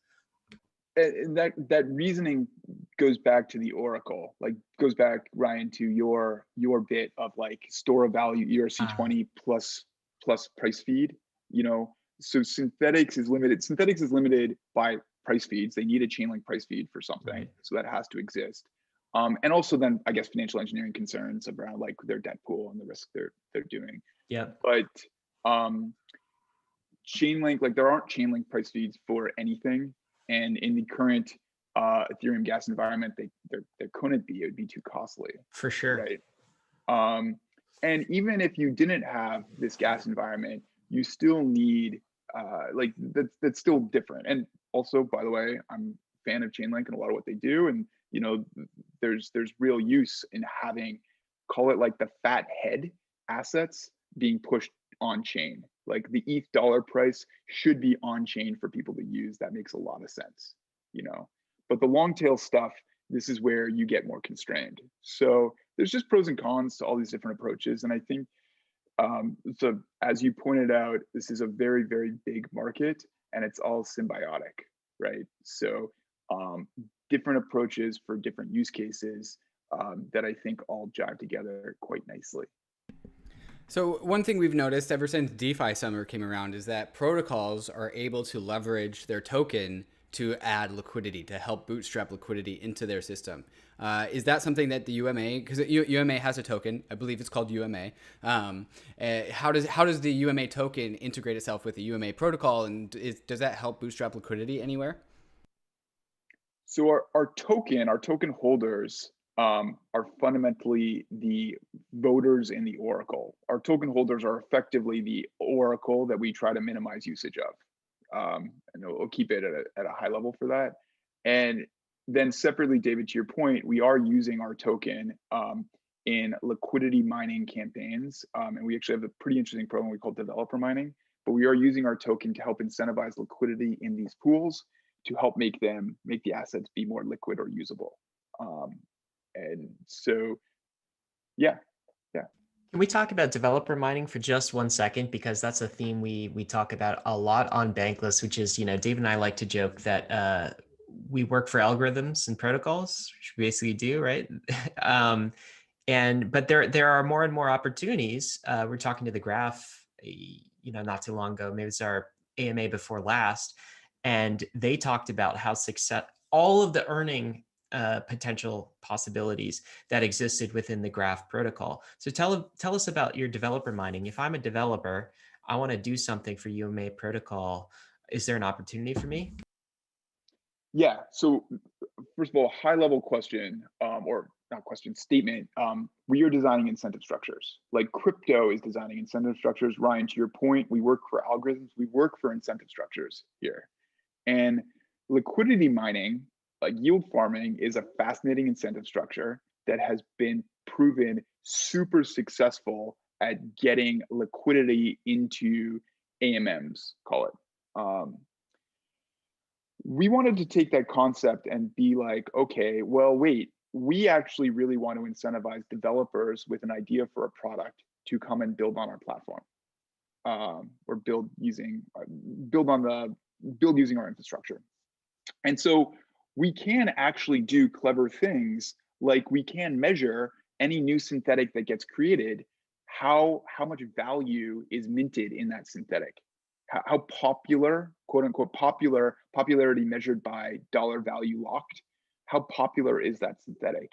And that reasoning goes back to the oracle, like goes back, Ryan, to your bit of like store of value ERC20 plus price feed. So synthetics is limited by price feeds. They need a chain link price feed for something, Right. so that has to exist. And also then I guess financial engineering concerns around like their debt pool and the risk they're doing. Yeah. But chain link, like there aren't chain link price feeds for anything. And in the current Ethereum gas environment, there couldn't be. It would be too costly. For sure. Right. And even if you didn't have this gas environment, you still need like that's still different. And also, by the way, I'm a fan of Chainlink and a lot of what they do. And there's real use in having, call it like the fat head assets being pushed on chain. Like the ETH dollar price should be on chain for people to use. That makes a lot of sense, But the long tail stuff, this is where you get more constrained. So there's just pros and cons to all these different approaches. And I think, so as you pointed out, this is a very, very big market and it's all symbiotic, right? So different approaches for different use cases that I think all jive together quite nicely. So one thing we've noticed ever since DeFi summer came around is that protocols are able to leverage their token to add liquidity, to help bootstrap liquidity into their system. Is that something that the UMA, because UMA has a token, I believe it's called UMA. How does the UMA token integrate itself with the UMA protocol, and does that help bootstrap liquidity anywhere? So our token holders are fundamentally the voters in the oracle. Our token holders are effectively the oracle that we try to minimize usage of. And we'll keep it at a high level for that. And then separately, David, to your point, we are using our token in liquidity mining campaigns. And we actually have a pretty interesting program we call developer mining, but we are using our token to help incentivize liquidity in these pools to help make the assets be more liquid or usable. And so, yeah. Can we talk about developer mining for just 1 second? Because that's a theme we talk about a lot on Bankless, which is, Dave and I like to joke that we work for algorithms and protocols, which we basically do, right? But there are more and more opportunities. We're talking to the Graph, not too long ago, maybe it's our AMA before last, and they talked about how all of the earning potential possibilities that existed within the Graph protocol. So tell us about your developer mining. If I'm a developer, I want to do something for UMA protocol. Is there an opportunity for me? Yeah. So first of all, high level question, or not question, statement. We are designing incentive structures. Like crypto is designing incentive structures. Ryan, to your point, we work for algorithms. We work for incentive structures here. And liquidity mining, like yield farming, is a fascinating incentive structure that has been proven super successful at getting liquidity into AMMs, call it. We wanted to take that concept and be like, okay, well, wait, we actually really want to incentivize developers with an idea for a product to come and build on our platform, or build using our infrastructure. And so we can actually do clever things, like we can measure any new synthetic that gets created, how much value is minted in that synthetic, how popular, quote unquote, popularity measured by dollar value locked, how popular is that synthetic?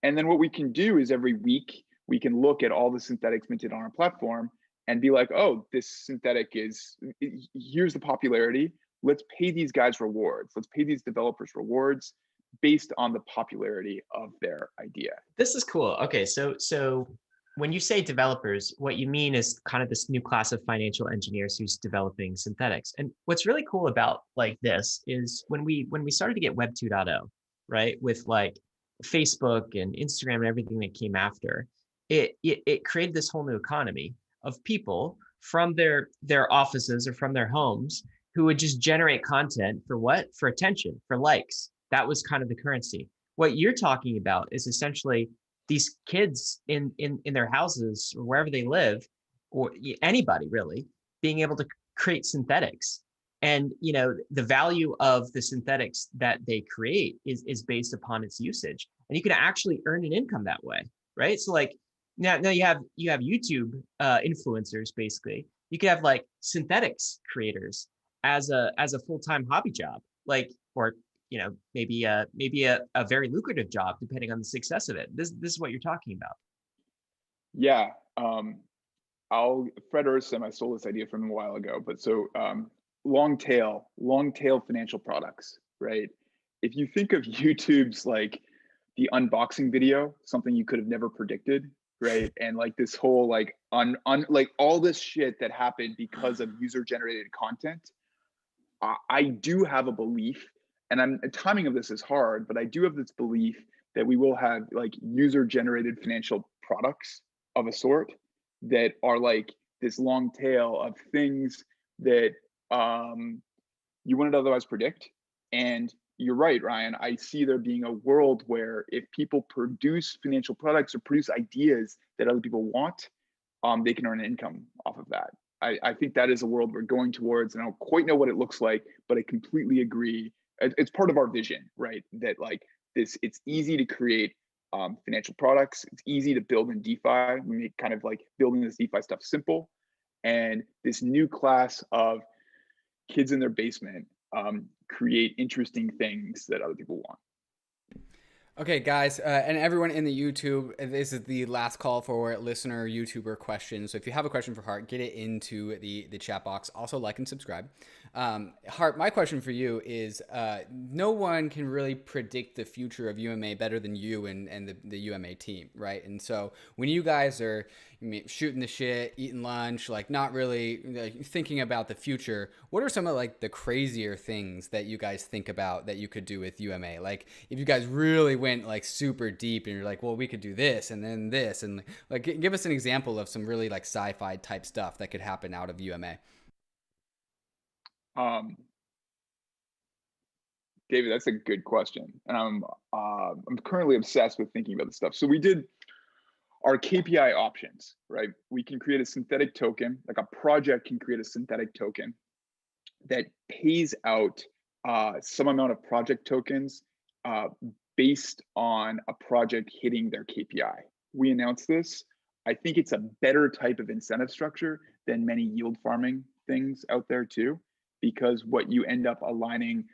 And then what we can do is every week we can look at all the synthetics minted on our platform and be like, oh, this synthetic here's the popularity. Let's pay these guys rewards. Let's pay these developers rewards based on the popularity of their idea. This is cool. Okay, so when you say developers, what you mean is kind of this new class of financial engineers who's developing synthetics. And what's really cool about like this is when we started to get Web 2.0, right, with like Facebook and Instagram and everything that came after, it created this whole new economy of people from their offices or from their homes who would just generate content for what? For attention, for likes. That was kind of the currency. What you're talking about is essentially these kids in their houses or wherever they live, or anybody really, being able to create synthetics. And the value of the synthetics that they create is based upon its usage. And you can actually earn an income that way, right? So like now you have YouTube influencers, basically. You could have like synthetics creators as a full-time hobby job, like, or maybe a very lucrative job depending on the success of it. This is what you're talking about. Yeah, Fred Ursem, I stole this idea from him a while ago, but so long tail financial products, right? If you think of YouTube's like the unboxing video, something you could have never predicted, right? And like this whole like like all this shit that happened because of user generated content. I do have a belief, and the timing of this is hard, but I do have this belief that we will have like user generated financial products of a sort that are like this long tail of things that you wouldn't otherwise predict. And you're right, Ryan. I see there being a world where if people produce financial products or produce ideas that other people want, they can earn an income off of that. I think that is a world we're going towards, and I don't quite know what it looks like, but I completely agree. It's part of our vision, right? That like this, it's easy to create financial products. It's easy to build in DeFi. We make kind of like building this DeFi stuff simple, and this new class of kids in their basement create interesting things that other people want. Okay, guys, and everyone in the YouTube, this is the last call for listener YouTuber questions. So if you have a question for Hart, get it into the chat box. Also, like and subscribe. Hart, my question for you is, no one can really predict the future of UMA better than you and the UMA team, right? And so when you guys are shooting the shit, eating lunch, like not really like, thinking about the future, what are some of like the crazier things that you guys think about that you could do with UMA? Like if you guys really went like super deep and you're like, well, we could do this and then this, and like give us an example of some really like sci-fi type stuff that could happen out of UMA. David, that's a good question, and I'm currently obsessed with thinking about this stuff. So we did our KPI options, right? We can create a synthetic token, like a project can create a synthetic token that pays out some amount of project tokens based on a project hitting their KPI. We announced this. I think it's a better type of incentive structure than many yield farming things out there too, because what you end up aligning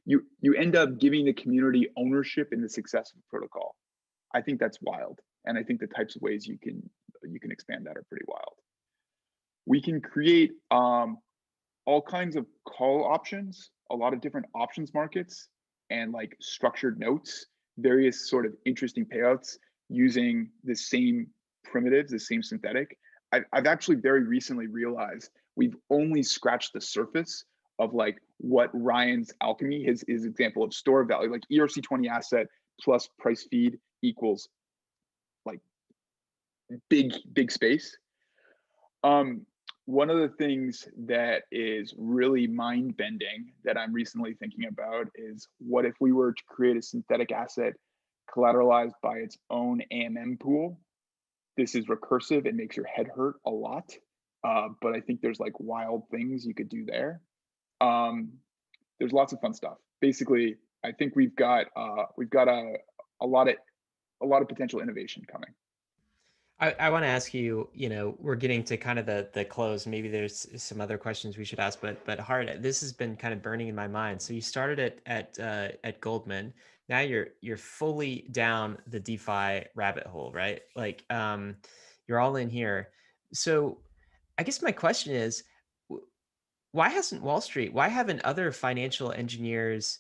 you end up giving the community ownership in the success of the protocol. I think that's wild, and I think the types of ways you can expand that are pretty wild. We can create all kinds of call options, a lot of different options markets, and like structured notes, various sort of interesting payouts using the same primitives, the same synthetic. I've actually very recently realized we've only scratched the surface of like what Ryan's alchemy, his example of store value, like ERC20 asset plus price feed equals like big space. One of the things that is really mind bending that I'm recently thinking about is what if we were to create a synthetic asset collateralized by its own AMM pool, this is recursive. It makes your head hurt a lot. But I think there's like wild things you could do there. There's lots of fun stuff. Basically, I think we've got a lot of potential innovation coming. I want to ask you, we're getting to kind of the close. Maybe there's some other questions we should ask, but Hart, this has been kind of burning in my mind. So you started at Goldman. Now you're fully down the DeFi rabbit hole, right? Like you're all in here. So I guess my question is, why hasn't Wall Street, why haven't other financial engineers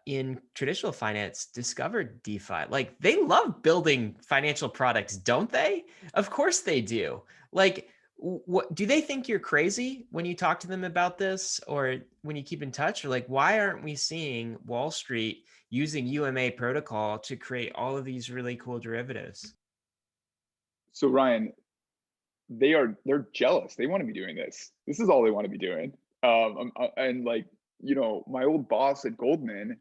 in traditional finance discovered DeFi? Like they love building financial products, don't they? Of course they do. Like, what do they think you're crazy when you talk to them about this, or when you keep in touch? Or like, why aren't we seeing Wall Street using UMA protocol to create all of these really cool derivatives? So Ryan, they're jealous. They want to be doing this. This is all they want to be doing. And like, my old boss at Goldman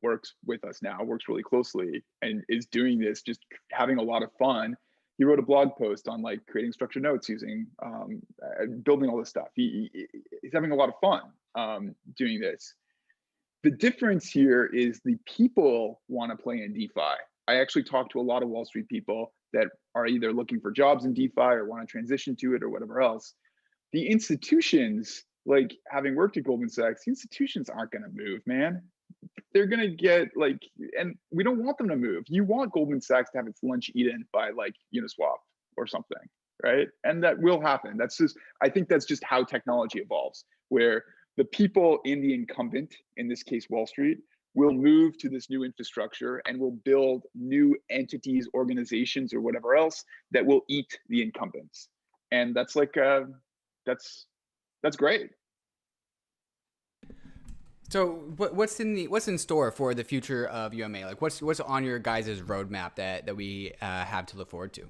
works with us now, works really closely, and is doing this, just having a lot of fun. He wrote a blog post on like creating structured notes using building all this stuff. He's having a lot of fun doing this. The difference here is the people want to play in DeFi. I actually talked to a lot of Wall Street people that are either looking for jobs in DeFi or want to transition to it or whatever else. The institutions, like having worked at Goldman Sachs, the institutions aren't going to move, man. They're going to get like, and we don't want them to move. You want Goldman Sachs to have its lunch eaten by like Uniswap or something, right? And that will happen. That's just, I think that's just how technology evolves, where the people in the incumbent, in this case, Wall Street, will move to this new infrastructure and will build new entities, organizations, or whatever else that will eat the incumbents. And that's like, that's great. So what's in store for the future of UMA? Like what's on your guys' roadmap that we have to look forward to?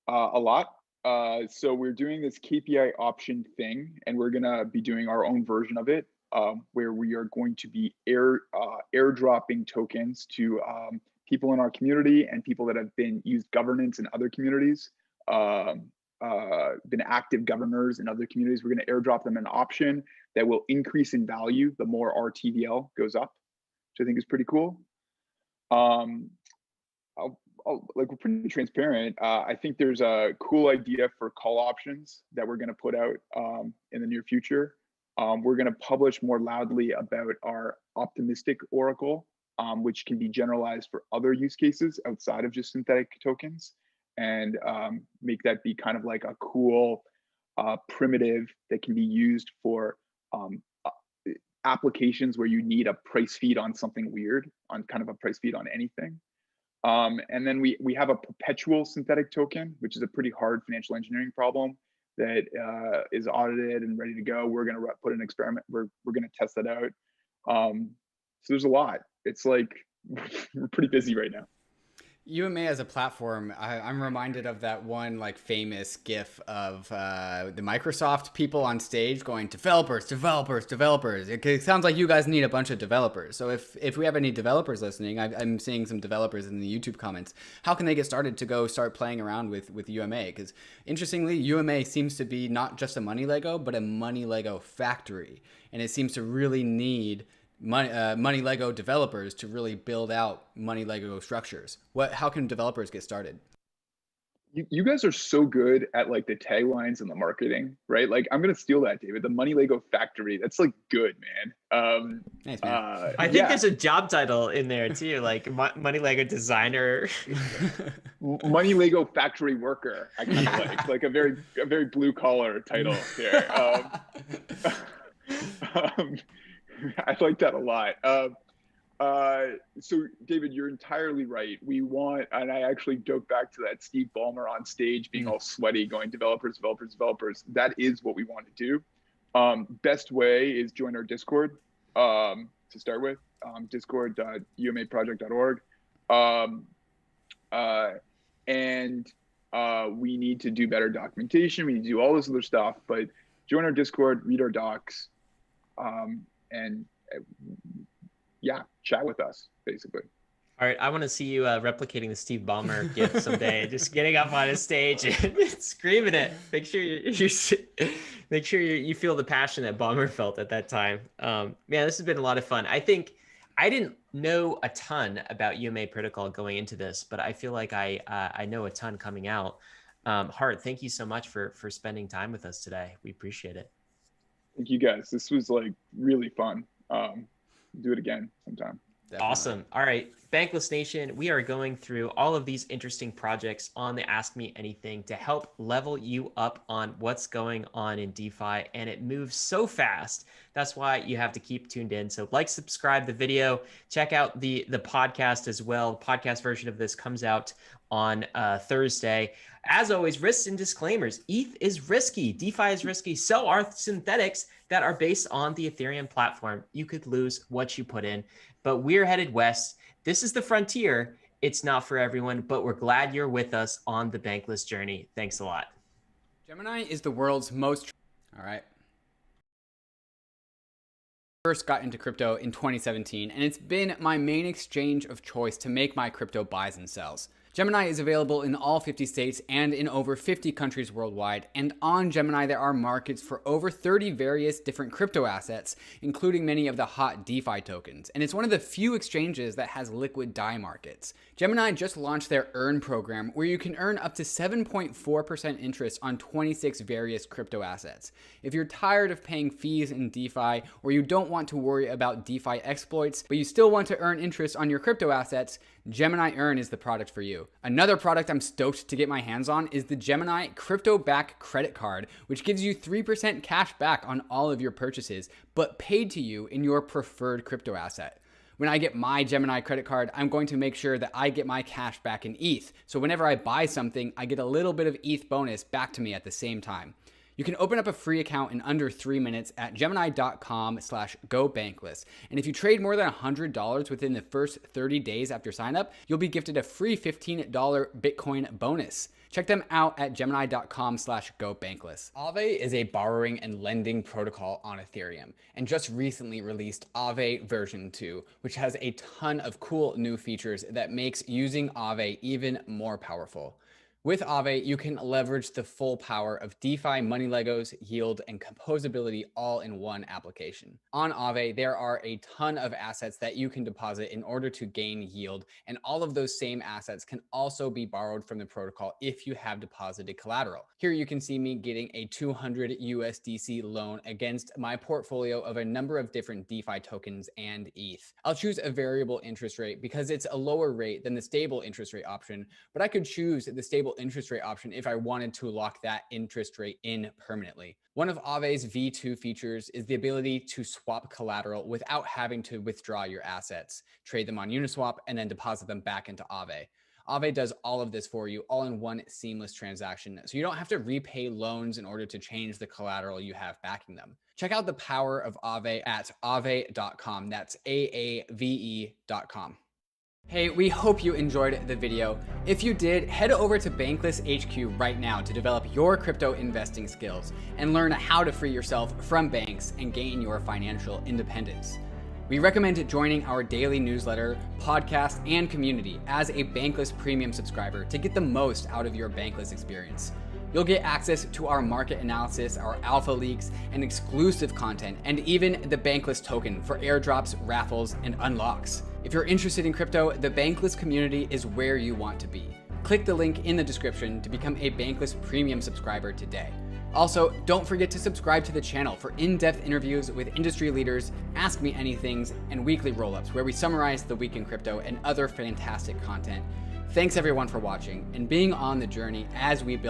A lot. So we're doing this KPI option thing, and we're gonna be doing our own version of it, where we are going to be airdropping tokens to people in our community and people that have been used governance in other communities, been active governors in other communities. We're going to airdrop them an option that will increase in value the more our TVL goes up, which I think is pretty cool. Like we're pretty transparent. I think there's a cool idea for call options that we're going to put out in the near future. We're going to publish more loudly about our optimistic oracle, which can be generalized for other use cases outside of just synthetic tokens, and make that be kind of like a cool primitive that can be used for applications where you need a price feed on something weird, on kind of a price feed on anything. And then we have a perpetual synthetic token, which is a pretty hard financial engineering problem that is audited and ready to go. We're going to put an experiment. We're going to test that out. So there's a lot. It's like we're pretty busy right now. UMA as a platform, I'm reminded of that one like famous GIF of the Microsoft people on stage going, developers, developers, developers. It sounds like you guys need a bunch of developers. So if we have any developers listening, I'm seeing some developers in the YouTube comments. How can they get started to go start playing around with UMA? Because interestingly, UMA seems to be not just a money Lego, but a money Lego factory. And it seems to really need money Lego developers to really build out money Lego structures. How can developers get started? You guys are so good at like the taglines and the marketing, right? Like I'm gonna steal that, David. The money Lego factory. That's like good, man. Nice, man. I think there's a job title in there too, like money Lego designer. Money Lego factory worker. I kind of like a very blue collar title here. I like that a lot. So David, you're entirely right. We want, and I actually joke back to that Steve Ballmer on stage being all sweaty going developers, developers, developers. That is what we want to do. Best way is join our Discord to start with, discord.umaproject.org. And we need to do better documentation. We need to do all this other stuff, but join our Discord, read our docs, and yeah, chat with us basically. All right, I want to see you replicating the Steve Ballmer gift someday. Just getting up on a stage and screaming it. Make sure you feel the passion that Ballmer felt at that time. Man, this has been a lot of fun. I think I didn't know a ton about UMA protocol going into this, but I feel like I know a ton coming out. Hart, thank you so much for spending time with us today. We appreciate it. Thank you guys. This was like really fun. Do it again sometime. Definitely. Awesome. All right, Bankless Nation, we are going through all of these interesting projects on the Ask Me Anything to help level you up on what's going on in DeFi, and it moves so fast. That's why you have to keep tuned in. So like, subscribe the video, check out the podcast as well. The podcast version of this comes out on Thursday. As always, risks and disclaimers. ETH is risky. DeFi is risky. So are synthetics that are based on the Ethereum platform. You could lose what you put in, but we're headed west. This is the frontier. It's not for everyone, but we're glad you're with us on the Bankless journey. Thanks a lot. Gemini is the world's most... All right. First got into crypto in 2017, and it's been my main exchange of choice to make my crypto buys and sells. Gemini is available in all 50 states and in over 50 countries worldwide, and on Gemini there are markets for over 30 various different crypto assets, including many of the hot DeFi tokens, and it's one of the few exchanges that has liquid DAI markets. Gemini just launched their Earn program, where you can earn up to 7.4% interest on 26 various crypto assets. If you're tired of paying fees in DeFi, or you don't want to worry about DeFi exploits, but you still want to earn interest on your crypto assets, Gemini Earn is the product for you. Another product I'm stoked to get my hands on is the Gemini Crypto Back Credit Card, which gives you 3% cash back on all of your purchases, but paid to you in your preferred crypto asset. When I get my Gemini credit card, I'm going to make sure that I get my cash back in ETH. So whenever I buy something, I get a little bit of ETH bonus back to me at the same time. You can open up a free account in under 3 minutes at gemini.com/gobankless. And if you trade more than $100 within the first 30 days after sign up, you'll be gifted a free $15 Bitcoin bonus. Check them out at gemini.com/gobankless. AAVE is a borrowing and lending protocol on Ethereum, and just recently released AAVE version 2, which has a ton of cool new features that makes using AAVE even more powerful. With AAVE, you can leverage the full power of DeFi, money Legos, yield, and composability all in one application. On AAVE, there are a ton of assets that you can deposit in order to gain yield, and all of those same assets can also be borrowed from the protocol if you have deposited collateral. Here you can see me getting a 200 USDC loan against my portfolio of a number of different DeFi tokens and ETH. I'll choose a variable interest rate because it's a lower rate than the stable interest rate option, but I could choose the stable interest rate option if I wanted to lock that interest rate in permanently. One of AAVE's V2 features is the ability to swap collateral without having to withdraw your assets, trade them on Uniswap, and then deposit them back into AAVE. AAVE does all of this for you, all in one seamless transaction, so you don't have to repay loans in order to change the collateral you have backing them. Check out the power of AAVE at aave.com. That's AAVE.com. Hey, we hope you enjoyed the video. If you did, head over to Bankless HQ right now to develop your crypto investing skills and learn how to free yourself from banks and gain your financial independence. We recommend joining our daily newsletter, podcast, and community as a Bankless Premium subscriber to get the most out of your Bankless experience. You'll get access to our market analysis, our alpha leaks, and exclusive content, and even the Bankless token for airdrops, raffles, and unlocks. If you're interested in crypto, the Bankless community is where you want to be. Click the link in the description to become a Bankless Premium subscriber today. Also, don't forget to subscribe to the channel for in-depth interviews with industry leaders, Ask Me Anythings, and weekly roll-ups where we summarize the week in crypto and other fantastic content. Thanks everyone for watching and being on the journey as we build